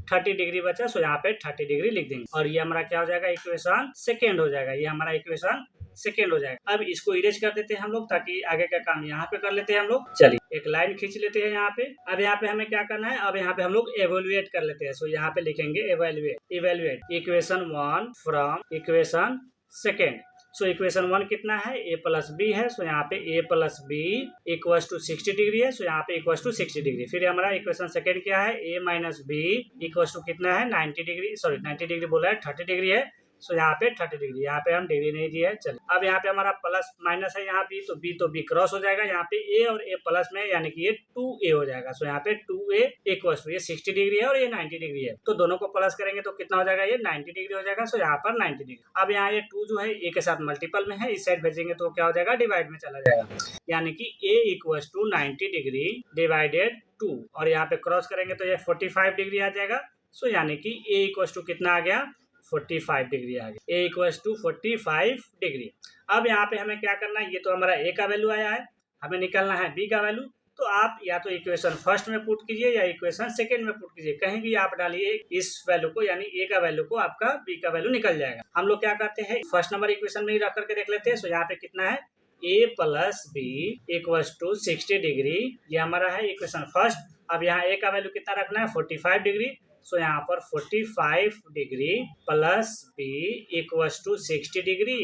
30 degree बचा, सो यहाँ पे 30 डिग्री लिख देंगे, और ये हमारा क्या हो जाएगा, इक्वेशन सेकेंड हो जाएगा। ये हमारा इक्वेशन सेकेंड हो जाएगा। अब इसको इरेज कर देते हैं हम लोग, ताकि आगे का काम यहाँ पे कर लेते हैं हम लोग। चलिए एक लाइन खींच लेते हैं यहाँ पे। अब यहाँ पे हमें क्या करना है, अब यहाँ पे हम लोग एवेल्युएट कर लेते हैं। सो यहाँ पे लिखेंगे evaluate equation 1 from equation second. So equation 1 कितना है, a प्लस b है, सो यहाँ पे a plus b equals to 60 degree है, सो यहाँ पे इक्वल्स टू 60 डिग्री। फिर हमारा इक्वेशन सेकेंड क्या है, a minus b equals to कितना है, 90 डिग्री, सॉरी 90 डिग्री बोला है, 30 डिग्री है, सो यहाँ पे 30 डिग्री, यहाँ पे हम डिग्री नहीं दिया है। चलिए अब यहाँ पे हमारा प्लस माइनस है, यहाँ b तो b क्रॉस हो जाएगा, यहाँ पे a और a प्लस में, यानी कि ये 2a हो जाएगा। सो यहाँ पे 2a इक्वल्स टू, ये 60 डिग्री है और ये 90 डिग्री है, तो दोनों को प्लस करेंगे तो कितना हो जाएगा, ये 90 डिग्री हो जाएगा। सो यहाँ पर 90 डिग्री। अब यहाँ ये 2 जो है a के साथ मल्टीपल में है, इस साइड भेजेंगे तो क्या हो जाएगा, डिवाइड में चला जाएगा, यानी कि a equals to 90 degree divided 2, और यहाँ पे क्रॉस करेंगे तो ये 45 डिग्री आ जाएगा। सो यानी कि a इक्वल्स टू कितना आ गया, 45 डिग्री आ गया, a इक्वल्स टू 45 डिग्री। अब यहाँ पे हमें क्या करना है, ये तो हमारा a का वैल्यू आया है, हमें निकालना है b का वैल्यू। तो आप या तो इक्वेशन फर्स्ट में पुट कीजिए या इक्वेशन सेकंड में पुट कीजिए, कहीं भी आप डालिए इस वैल्यू को, यानी a का वैल्यू को, आपका b का वैल्यू निकल जाएगा। हम लोग क्या करते हैं, फर्स्ट नंबर इक्वेशन में ही रख करके देख लेते हैं। सो यहाँ पे कितना है, a plus b equals to 60 degree, ये हमारा है इक्वेशन फर्स्ट। अब यहाँ a का वैल्यू कितना रखना है, 45 डिग्री। सो यहाँ पर 45 degree plus b equals to 60 degree,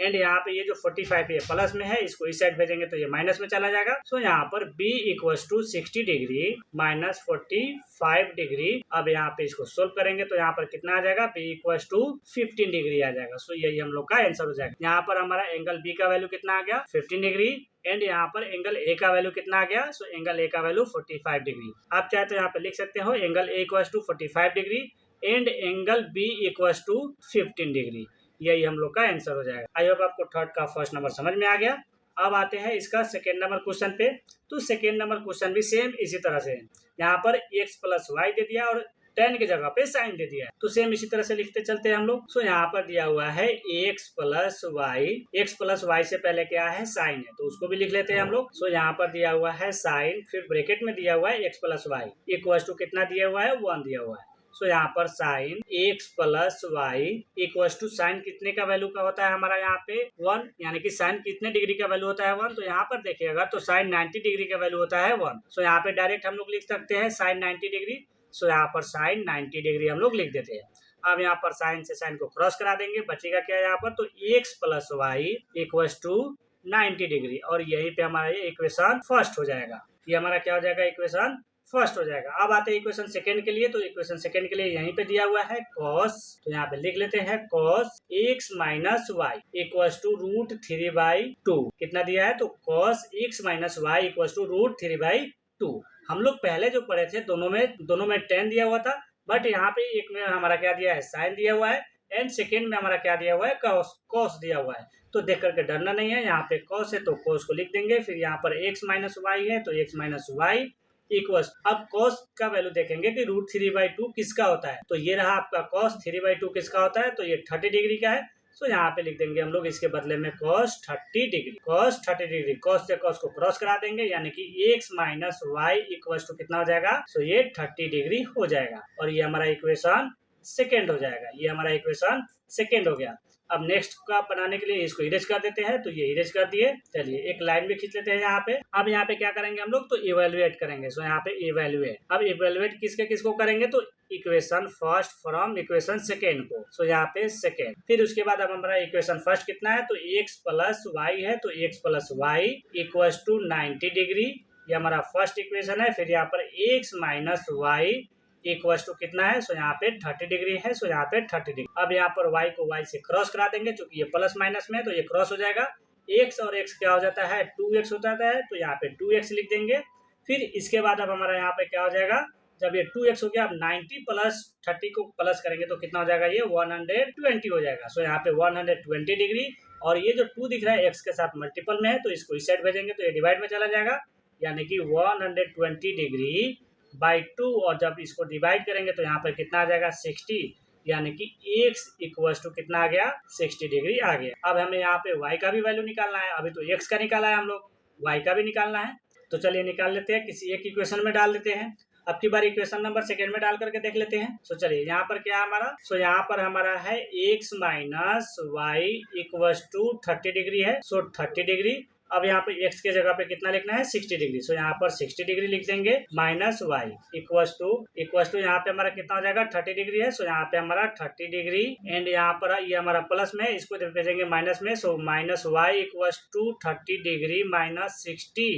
and यहाँ पे ये जो 45 है प्लस में है, इसको इस साइड भेजेंगे तो ये माइनस में चला जाएगा। सो यहाँ पर b equals to 60 degree minus 45 degree. अब यहाँ पे इसको सोल्व करेंगे तो यहाँ पर कितना आ जाएगा, b इक्वल्स टू 15 डिग्री आ जाएगा। सो यही हम लोग का आंसर हो जाएगा। यहाँ पर हमारा एंगल b का वैल्यू कितना आ गया, 15 डिग्री, एंड यहाँ पर एंगल a का वैल्यू कितना आ गया, सो एंगल a का वैल्यू 45 डिग्री। आप चाहे तो यहाँ पे लिख सकते हो angle a equals to 45 degree and angle b equals to 15 degree. यही हम लोग का आंसर हो जाएगा। आई होप आपको थर्ड का फर्स्ट नंबर समझ में आ गया। अब आते हैं इसका सेकेंड नंबर क्वेश्चन पे। तो सेकेंड नंबर क्वेश्चन भी सेम इसी तरह से है, यहाँ पर x प्लस वाई दे दिया और tan की जगह पे साइन दे दिया है, तो सेम इसी तरह से लिखते चलते हैं हम लोग। सो यहाँ पर दिया हुआ है x प्लस वाई से पहले क्या है, साइन है, तो उसको भी लिख लेते हैं हम लोग। सो यहाँ पर दिया हुआ है साइन, फिर ब्रैकेट में दिया हुआ है x plus y equals to कितना दिया हुआ है, 1 दिया हुआ है। सो यहाँ पर sine x plus y equals to sine कितने का वैल्यू का होता है हमारा यहाँ पे 1, यानी कि साइन कितने डिग्री का वैल्यू होता है 1। तो यहाँ पर देखिएगा तो साइन 90 डिग्री का वैल्यू होता है 1। सो यहाँ पे डायरेक्ट हम लोग लिख सकते हैं साइन 90 डिग्री। सो यहाँ पर साइन 90 डिग्री हम लोग लिख देते हैं। अब यहाँ पर साइन से साइन को क्रॉस करा देंगे, बचेगा क्या यहाँ पर, तो x plus y equals to 90 degree, और यहीं पे हमारा ये इक्वेशन फर्स्ट हो जाएगा। ये हमारा क्या हो जाएगा, इक्वेशन फर्स्ट हो जाएगा। अब आते हैं इक्वेशन सेकंड के लिए। तो इक्वेशन सेकंड के लिए यहीं पे दिया हुआ है cos, तो यहाँ पे लिख लेते हैं cos x minus y equals to √3/2। कितना दिया है, तो cos x minus y equals to √3/2। हम लोग पहले जो पढ़े थे दोनों में tan दिया हुआ था, बट यहाँ पे एक में हमारा क्या दिया है, साइन दिया हुआ है, एंड सेकेंड में हमारा क्या दिया हुआ है, cos दिया हुआ है। तो देख करके डरना नहीं है। यहाँ पे cos है तो cos को लिख देंगे, फिर यहाँ पर x माइनस वाई है तो x माइनस वाई इक्वल्स, अब cos का वैल्यू देखेंगे कि √3/2 किसका होता है, तो ये रहा आपका cos 3/2 किसका होता है, तो ये 30 डिग्री का है। तो यहाँ पे लिख देंगे हम लोग इसके बदले में cos 30 degree, cos 30 degree, cos से cos को क्रॉस करा देंगे, यानी कि x minus y equals to कितना हो जाएगा, तो ये 30 डिग्री हो जाएगा और ये हमारा इक्वेशन सेकेंड हो जाएगा। ये हमारा इक्वेशन सेकेंड हो गया। अब नेक्स्ट का बनाने के लिए इसको इरेज कर देते हैं, तो ये इरेज कर दिए। चलिए एक लाइन भी खींच लेते हैं यहाँ पे। अब यहाँ पे क्या करेंगे हम लोग, तो इवेल्युएट करेंगे। सो यहाँ पे इवेल्युएट, अब इवेल्युएट किसके किसको करेंगे, तो equation first from equation second को। सो यहाँ पे सेकेंड, फिर उसके बाद अब हमारा इक्वेशन फर्स्ट कितना है, तो x प्लस वाई है, तो x plus y equals to 90 degree, ये हमारा फर्स्ट इक्वेशन है। फिर यहाँ पर x minus y equals to कितना है, सो यहाँ पे 30 डिग्री है, सो यहाँ पे 30 डिग्री। अब यहाँ पर y को y से क्रॉस करा देंगे, क्योंकि ये प्लस माइनस में है तो ये क्रॉस हो जाएगा। x और x क्या हो जाता है, 2x हो जाता है, तो यहाँ पे 2x लिख देंगे। फिर इसके बाद अब हमारा यहाँ पे क्या हो जाएगा, जब ये 2x हो गया, अब 90 प्लस 30 को प्लस करेंगे तो कितना हो जाएगा, ये 120 हो जाएगा। सो यहाँ पे 120 डिग्री, और ये जो 2 दिख रहा है x के साथ मल्टीपल में है, तो इसको इस साइड भेजेंगे तो ये डिवाइड में चला जाएगा, यानी कि 120 डिग्री बाई 2, और जब इसको डिवाइड करेंगे तो यहाँ पर कितना आ जाएगा, 60, यानी कि x इक्वल्स टू कितना आ गया, 60 डिग्री आ गया। अब हमें यहाँ पे y का भी वैल्यू निकालना है, अभी तो x का निकाला है हम लोग, y का भी निकालना है। तो चलिए निकाल लेते हैं, किसी एक इक्वेशन में डाल देते हैं। अब की बार इक्वेशन नंबर सेकेंड में डाल करके देख लेते हैं। सो चलिए यहाँ पर क्या है हमारा, सो यहाँ पर हमारा है x minus y equals to 30 degree है, सो 30 डिग्री। अब यहाँ पे x के जगह पे कितना लिखना है, 60 डिग्री। सो यहाँ पर 60 डिग्री लिख देंगे, माइनस वाई इक्वल्स टू यहाँ पे हमारा कितना हो जाएगा, 30 डिग्री है। सो यहाँ पे हमारा 30 डिग्री, एंड यहाँ पर ये हमारा प्लस में, इसको भेजेंगे माइनस में। So minus y equals to 30 degree minus 60,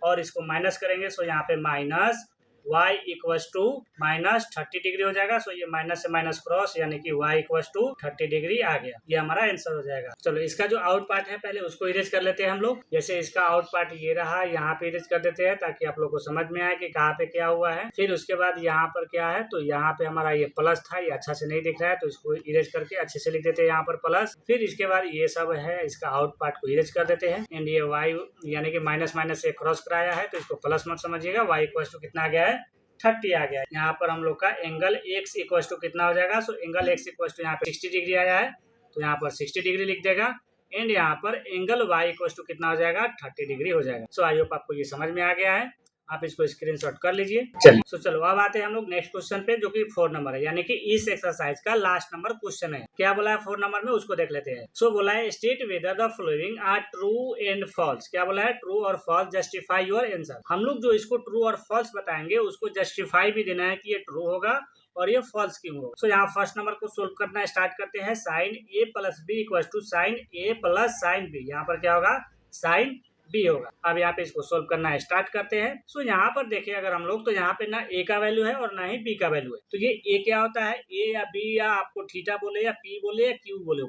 और इसको माइनस करेंगे, सो यहाँ पे minus y equals to minus 30 degree हो जाएगा। सो ये माइनस से माइनस क्रॉस, यानी कि y इक्वल्स टू 30 डिग्री आ गया। ये हमारा आंसर हो जाएगा। चलो इसका जो आउट पार्ट है पहले उसको इरेज कर लेते हैं हम लोग। जैसे इसका आउट पार्ट ये रहा, यहाँ पे इरेज कर देते हैं ताकि आप लोग को समझ में आए कि कहाँ पे क्या हुआ है। फिर उसके बाद यहाँ पर क्या है, तो यहाँ पे हमारा ये प्लस था, ये अच्छा से नहीं दिख रहा है, तो इसको इरेज करके अच्छे से लिख देते हैं यहाँ पर प्लस। फिर इसके बाद ये सब है, इसका आउट पार्ट को इरेज कर देते हैं, एंड ये y यानी कि माइनस माइनस से क्रॉस कराया है, तो इसको प्लस मत समझिएगा। y इक्वल्स टू कितना आ गया है, 30 आ गया। यहाँ पर हम लोग का एंगल x इक्वल्स टू कितना हो जाएगा, so angle x equals to यहाँ पे 60 डिग्री आया है, तो यहाँ पर 60 डिग्री लिख देगा, एंड यहाँ पर एंगल y इक्वल्स टू कितना हो जाएगा, 30 डिग्री हो जाएगा। सो आई होप आपको ये समझ में आ गया है, आप इसको स्क्रीनशॉट कर लीजिए। चलो अब आते हैं हम लोग नेक्स्ट क्वेश्चन पे, जो कि 4 नंबर है, यानी कि इस एक्सरसाइज का लास्ट नंबर क्वेश्चन है। क्या बोला है 4 नंबर में, उसको देख लेते हैं। सो बोला है state whether the following are true and false. क्या बोला है, ट्रू और फॉल्स, जस्टिफाई योर आंसर। हम लोग जो इसको ट्रू और फॉल्स बताएंगे, उसको जस्टिफाई भी देना है कि ये ट्रू होगा और ये फॉल्स क्यों होगा। सो यहाँ फर्स्ट नंबर को सोल्व करना स्टार्ट करते हैं। Sine a plus b equal to sine a plus sine b. यहाँ पर क्या होगा, साइन बी होगा। अब यहाँ पे इसको सोल्व करना स्टार्ट करते हैं। सो यहाँ पर देखिए अगर हम लोग, तो यहाँ पे ना ए का वैल्यू है और ना ही बी का वैल्यू है। तो ये ए क्या होता है, ए या बी या आपको थीटा बोले या पी बोले या क्यू बोले,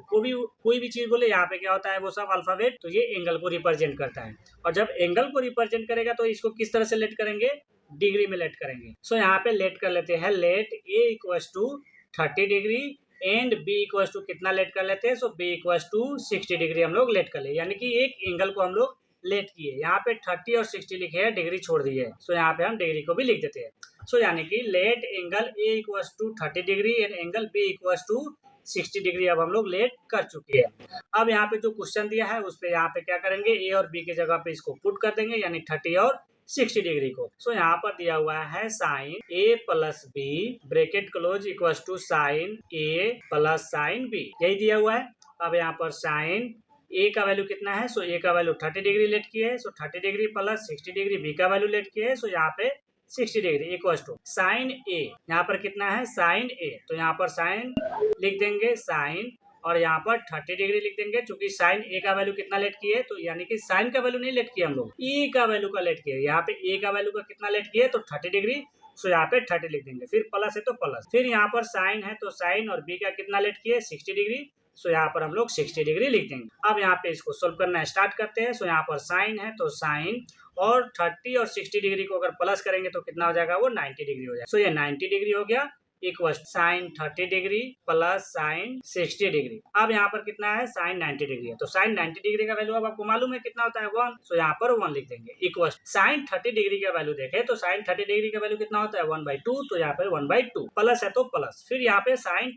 कोई भी चीज बोले, यहाँ पे क्या होता है वो सब अल्फाबेट, तो ये एंगल को रिप्रेजेंट करता है। और जब एंगल को रिप्रेजेंट करेगा तो इसको किस तरह से लेट करेंगे, डिग्री में लेट करेंगे। सो यहाँ पे लेट कर लेते हैं, let a equals to 30 degree and b equals to कितना लेट कर लेते हैं, so b equals to 60 degree हम लोग लेट कर ले, यानी कि एक एंगल को हम लोग लेट किए। यहाँ पे 30 और 60 लिखे हैं, डिग्री छोड़ दी है। सो यहाँ पे हम डिग्री को भी लिख देते हैं। सो यानी कि let angle a equals to 30 degree and angle b equals to 60 degree अब हम लोग लेट कर चुके हैं। अब यहाँ पे जो क्वेश्चन दिया है उस पे यहाँ पे क्या करेंगे, ए और बी के जगह पे इसको पुट कर देंगे, यानी 30 और 60 डिग्री को। सो यहाँ पर दिया हुआ है sine a plus b bracket close equals to sine a plus sine b, यही दिया हुआ है। अब यहाँ पर साइन ए का वैल्यू कितना है, सो ए का वैल्यू 30 डिग्री लेट किए है, so 30 degree plus 60 degree B का वैल्यू लेट किए है, सो यहाँ पे 60 डिग्री इक्वल्स टू साइन ए, यहाँ पर कितना है साइन ए, तो यहाँ पर साइन लिख देंगे साइन, और यहाँ पर 30 डिग्री लिख देंगे, क्योंकि साइन ए का वैल्यू कितना लेट किए, तो यानी कि साइन का वैल्यू नहीं लेट किया हम लोग, ए का वैल्यू का लेट किया। यहाँ पे ए का वैल्यू का कितना लेट किया, तो 30 डिग्री, सो यहाँ पे 30 लिख देंगे। फिर प्लस है तो प्लस, फिर यहाँ पर साइन है तो साइन और बी का कितना लेट किए 60 डिग्री, सो यहाँ पर हम लोग 60 डिग्री लिख देंगे। अब यहाँ पे इसको सोल्व करना स्टार्ट करते हैं। सो यहाँ पर साइन है तो साइन, और 30 और 60 डिग्री को अगर प्लस करेंगे तो कितना हो जाएगा, वो 90 डिग्री हो जाएगा। सो ये 90 डिग्री हो गया। Equal sine 30 degree plus sine 60 degree. अब यहाँ पर कितना है, साइन 90 डिग्री है, तो साइन 90 डिग्री का वैल्यू अब आपको मालूम है कितना होता है 1, तो यहाँ पर 1 लिख देंगे। इक्वल साइन 30 डिग्री का वैल्यू देखें तो साइन 30 डिग्री का वैल्यू कितना होता है 1/2, तो यहाँ पर 1/2 प्लस है तो प्लस, फिर यहाँ पे साइन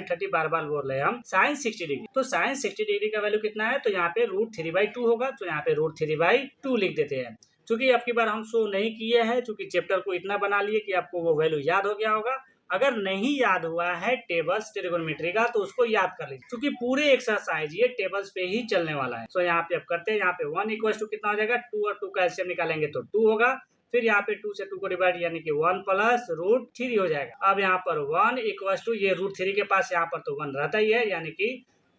30 बार बार बोल रहे हैं हम, साइन 60 डिग्री, तो साइन 60 डिग्री का वैल्यू कितना है, तो यहाँ पे √3/2 होगा, तो यहाँ पे √3/2 लिख देते हैं। चूंकि आपकी बार हम शो नहीं किए हैं, चूंकि चैप्टर को इतना बना लिए कि आपको वो वैल्यू याद हो गया होगा। अगर नहीं याद हुआ है टेबल्स ट्रिगोनोमेट्री का तो उसको याद कर लीजिए, क्योंकि पूरे एक्सरसाइज ये टेबल्स पे ही चलने वाला है। तो यहाँ पे अब करते हैं, यहाँ पे 1 इक्वल टू कितना हो जाएगा, 2 और 2 का एलसीएम निकालेंगे तो 2 होगा, फिर यहाँ पे 2 से 2 को डिवाइड यानी कि 1 प्लस √3 हो जाएगा। अब यहाँ पर 1 इक्वल टू ये √3 के पास यहाँ पर तो 1 रहता ही है, यानी कि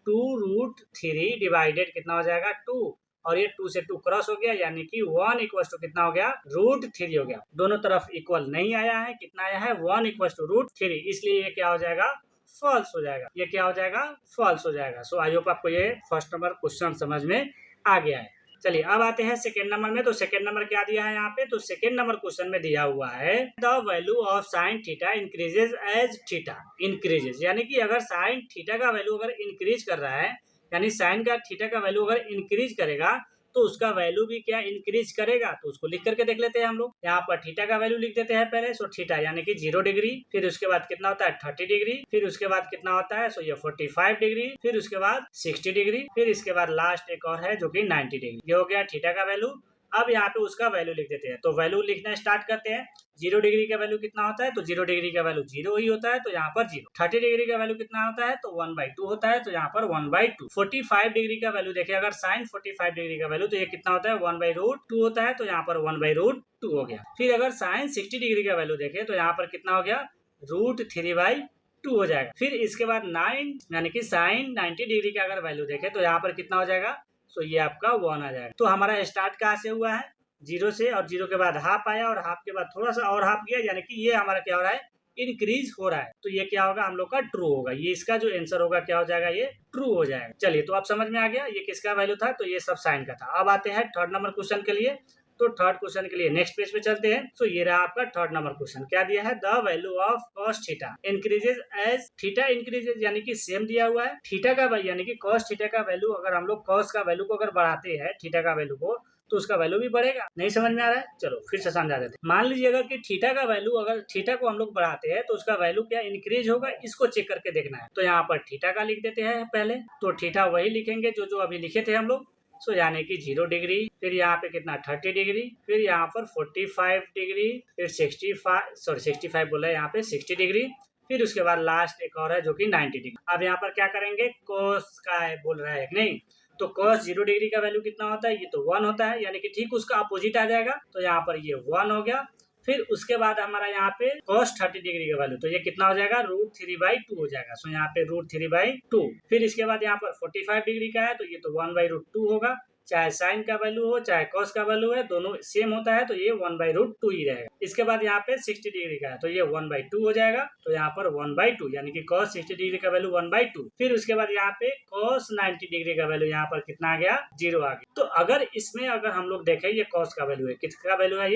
2√3 डिवाइडेड कितना हो जाएगा 2, और ये 2 से 2 क्रॉस हो गया, यानी कि 1 इक्वल टू कितना हो गया √3 हो गया। दोनों तरफ इक्वल नहीं आया है, कितना आया है 1 इक्वल टू √3, इसलिए ये क्या हो जाएगा फॉल्स हो जाएगा, ये क्या हो जाएगा फॉल्स हो जाएगा। सो आई होप आपको ये फर्स्ट नंबर क्वेश्चन समझ में आ गया है। चलिए अब आते हैं सेकेंड नंबर में। तो सेकेंड नंबर क्या दिया है यहाँ पे, तो सेकेंड नंबर क्वेश्चन में दिया हुआ है the value of sine theta increases as theta increases, यानी कि अगर साइन थीटा का वैल्यू अगर इंक्रीज कर रहा है, यानी साइन का थीटा का वैल्यू अगर इंक्रीज करेगा तो उसका वैल्यू भी क्या इंक्रीज करेगा, तो उसको लिख करके देख लेते हैं हम लोग। यहाँ पर थीटा का वैल्यू लिख देते हैं पहले। सो थीटा यानी कि 0 डिग्री, फिर उसके बाद कितना होता है 30 डिग्री, फिर उसके बाद कितना होता है, सो ये 45 डिग्री, फिर उसके बाद 60 डिग्री, फिर इसके बाद लास्ट एक और है जो कि 90 डिग्री। ये हो गया थीटा का वैल्यू। अब यहाँ पे उसका वैल्यू लिख देते हैं, तो वैल्यू लिखना स्टार्ट करते हैं। 0 डिग्री का वैल्यू कितना होता है, तो 0 डिग्री का वैल्यू 0 ही होता है, तो यहाँ पर 0। 30 डिग्री का वैल्यू कितना होता है, तो 1/2 होता है, तो यहाँ पर 1/2। 45 डिग्री का वैल्यू देखिए, अगर साइन 45 डिग्री का वैल्यू तो ये कितना होता है 1/√2 होता है, तो यहाँ पर 1/√2 हो गया। फिर अगर साइन 60 डिग्री का वैल्यू देखे तो यहाँ पर कितना हो गया √3/2 हो जाएगा। फिर इसके बाद 9 यानी कि साइन 90 डिग्री का अगर वैल्यू देखे तो यहाँ पर कितना हो जाएगा, तो ये आपका 1 आ जाएगा। तो हमारा स्टार्ट कहाँ से हुआ है 0 से, और 0 के बाद हाफ आया, और हाफ के बाद थोड़ा सा और हाफ किया, यानी कि ये हमारा क्या हो रहा है इंक्रीज हो रहा है। तो ये क्या होगा हम लोग का ट्रू होगा, ये इसका जो आंसर होगा क्या हो जाएगा, ये ट्रू हो जाएगा। चलिए तो अब समझ में आ गया ये किसका वैल्यू था, तो ये सब साइन का था। अब आते हैं थर्ड नंबर क्वेश्चन के लिए। तो थर्ड क्वेश्चन के लिए नेक्स्ट पेज पे चलते हैं। तो ये रहा आपका थर्ड नंबर क्वेश्चन। क्या दिया है, the value of cos theta increases as theta increases, यानी कि सेम दिया हुआ है। थीटा का यानी कि cos थीटा का वैल्यू अगर हम लोग cos का वैल्यू को अगर बढ़ाते हैं थीटा का वैल्यू को, तो उसका वैल्यू भी बढ़ेगा। नहीं समझ में आ रहा है, चलो फिर से समझा देते हैं। मान लीजिए अगर कि थीटा का वैल्यू, अगर थीटा को हम लोग बढ़ाते हैं तो उसका वैल्यू क्या इंक्रीज होगा, इसको चेक करके देखना है। तो यहाँ पर थीटा का लिख देते हैं पहले, तो थीटा वही लिखेंगे जो अभी लिखे थे हम लोग। सो यानी कि 0 डिग्री, फिर यहाँ पे कितना 30 डिग्री, फिर यहाँ पर 45 डिग्री, फिर 65 बोला है यहाँ पे 60 डिग्री, फिर उसके बाद लास्ट एक और है जो कि 90 डिग्री। अब यहाँ पर क्या करेंगे, कोस का है बोल रहा है नहीं, तो cos 0 डिग्री का वैल्यू कितना होता है, ये तो 1 होता है, यानी कि ठीक उसका अपोजिट आ जाएगा। तो यहाँ पर ये 1 हो गया। फिर उसके बाद हमारा यहाँ पे cos 30 डिग्री का वैल्यू, तो ये कितना हो जाएगा √3/2 हो जाएगा। सो यहाँ पे √3/2। फिर इसके बाद यहाँ पर 45 डिग्री का है, तो ये तो 1/√2 होगा। चाहे साइन का वैल्यू हो चाहे cos का वैल्यू है, दोनों सेम होता है, तो ये 1/√2 ही रहेगा। इसके बाद यहाँ पे 60 डिग्री का है, तो ये 1/2 हो जाएगा, तो यहाँ पर 1/2 यानी कि cos 60 डिग्री का वैल्यू 1/2। फिर उसके बाद यहाँ पे cos 90 डिग्री का वैल्यू यहाँ पर कितना आ गया 0 आ गया। तो अगर इसमें अगर हम लोग देखें, ये cos का वैल्यू है, किसका वैल्यू है,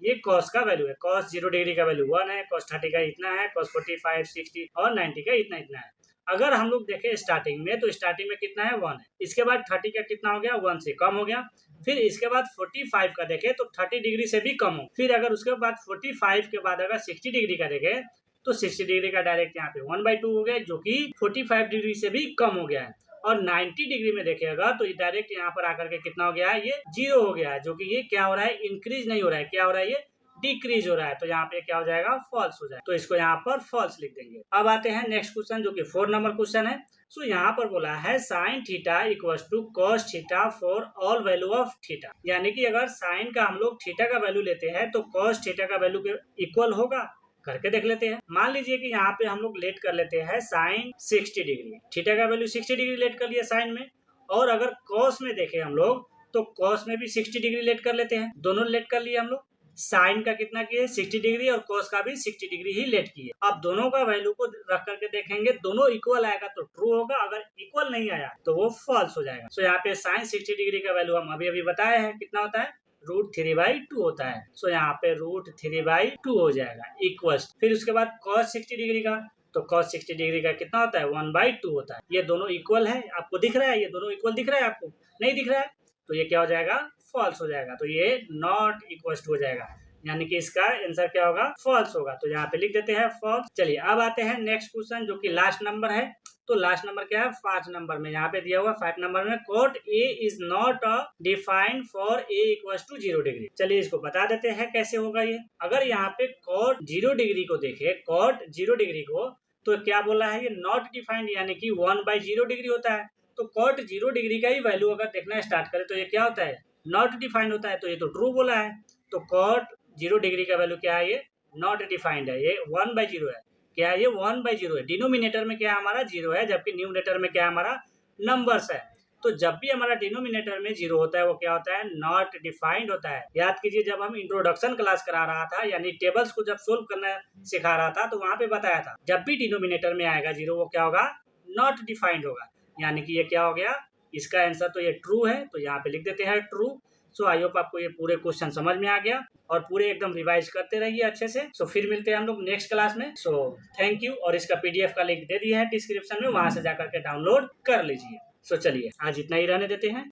ये cos का वैल्यू है। cos 0 डिग्री का वैल्यू 1 है, cos 30 का इतना है, cos 45, 60 और 90 का इतना है। अगर हम लोग देखें स्टार्टिंग में, तो स्टार्टिंग में कितना है 1 है, इसके बाद 30 का कितना हो गया 1 से कम हो गया। फिर इसके बाद 45 का देखें तो 30 डिग्री से भी कम हो। फिर अगर उसके बाद 45 के बाद अगर 60 डिग्री का देखें तो 60 डिग्री का डायरेक्ट यहाँ पे 1/2 हो गया, जो कि 45 डिग्री से भी कम हो गया है। और 90 डिग्री में देखिएगा तो डायरेक्ट यहाँ पर आकर के कितना हो गया है, ये 0 हो गया है, जो कि ये क्या हो रहा है इंक्रीज नहीं हो रहा है, क्या हो रहा है ये डिक्रीज हो रहा है। तो यहाँ पे क्या हो जाएगा फॉल्स हो जाएगा, तो इसको यहाँ पर फॉल्स लिख देंगे। अब आते हैं नेक्स्ट क्वेश्चन जो कि 4 नंबर क्वेश्चन है। सो यहाँ पर बोला है sine theta equal to cos theta for all value of theta, यानी कि अगर साइन का हम लोग थीटा का वैल्यू लेते हैं तो cos थीटा का वैल्यू के इक्वल होगा। करके देख लेते हैं। मान लीजिए कि यहाँ पे हम लोग लेट कर लेते हैं साइन 60 डिग्री, थीटा का वैल्यू 60 डिग्री लेट कर लिया साइन में, और अगर cos में देखें हम लोग तो cos में भी 60 डिग्री लेट कर लेते हैं, दोनों लेट कर लिए हम लोग। साइन का कितना किए 60 डिग्री और cos का भी 60 डिग्री ही लेट किए। अब दोनों का वैल्यू को रख करके देखेंगे, दोनों इक्वल आएगा तो ट्रू होगा, अगर इक्वल नहीं आया तो वो फॉल्स हो जाएगा। सो यहाँ पे साइन 60 डिग्री का वैल्यू हम अभी बताए हैं कितना होता है √3/2 होता है। सो यहाँ पे √3/2 हो जाएगा इक्वल। फिर उसके बाद cos 60 डिग्री का, तो cos 60 डिग्री का कितना होता है 1/2 होता है। ये दोनों इक्वल है, आपको दिख रहा है, ये दोनों इक्वल दिख रहा है, आपको नहीं दिख रहा है तो ये क्या हो जाएगा फॉल्स हो जाएगा। तो ये नॉट इक्वल टू हो जाएगा, यानी कि इसका आंसर क्या होगा फॉल्स होगा। तो यहाँ पे लिख देते हैं फॉल्स। चलिए अब आते हैं नेक्स्ट क्वेश्चन जो कि लास्ट नंबर है। तो लास्ट नंबर क्या है 5 नंबर में, यहाँ पे दिया हुआ 5 नंबर में cot A is not defined for A equal to 0 degree. चलिए इसको बता देते हैं कैसे होगा ये। अगर यहाँ पे cot 0 डिग्री को देखे, cot 0 डिग्री को, तो क्या बोला है ये नॉट डिफाइंड, यानी कि 1/0 डिग्री होता है। तो cot 0 डिग्री का ही वैल्यू अगर देखना स्टार्ट करे तो ये क्या होता है नॉट डिफाइंड होता है। तो ये तो ट्रू बोला है। तो cot 0 डिग्री का वैल्यू क्या है ये नॉट डिफाइंड है, ये 1/0 है। क्या है ये 1/0 है। डिनोमिनेटर में क्या हमारा 0 है, जबकि न्यूमरेटर में क्या हमारा नंबर्स है। तो जब भी हमारा डिनोमिनेटर में 0 होता है वो क्या होता है नॉट डिफाइंड होता है। याद कीजिए जब हम इंट्रोडक्शन क्लास करा रहा था, यानी टेबल्स को जब सोल्व करना सिखा रहा था, तो वहां पे बताया था जब भी डिनोमिनेटर में आएगा 0 वो क्या होगा नॉट डिफाइंड होगा। यानी कि ये क्या हो गया, इसका आंसर तो ये ट्रू है। तो यहाँ पे लिख देते हैं ट्रू। सो आई होप आपको ये पूरे क्वेश्चन समझ में आ गया, और पूरे एकदम रिवाइज करते रहिए अच्छे से। सो फिर मिलते हैं हम लोग नेक्स्ट क्लास में। So thank you. और इसका PDF का लिंक दे दिया है डिस्क्रिप्शन में, वहां से जाकर के डाउनलोड कर लीजिए। सो चलिए आज इतना ही रहने देते हैं।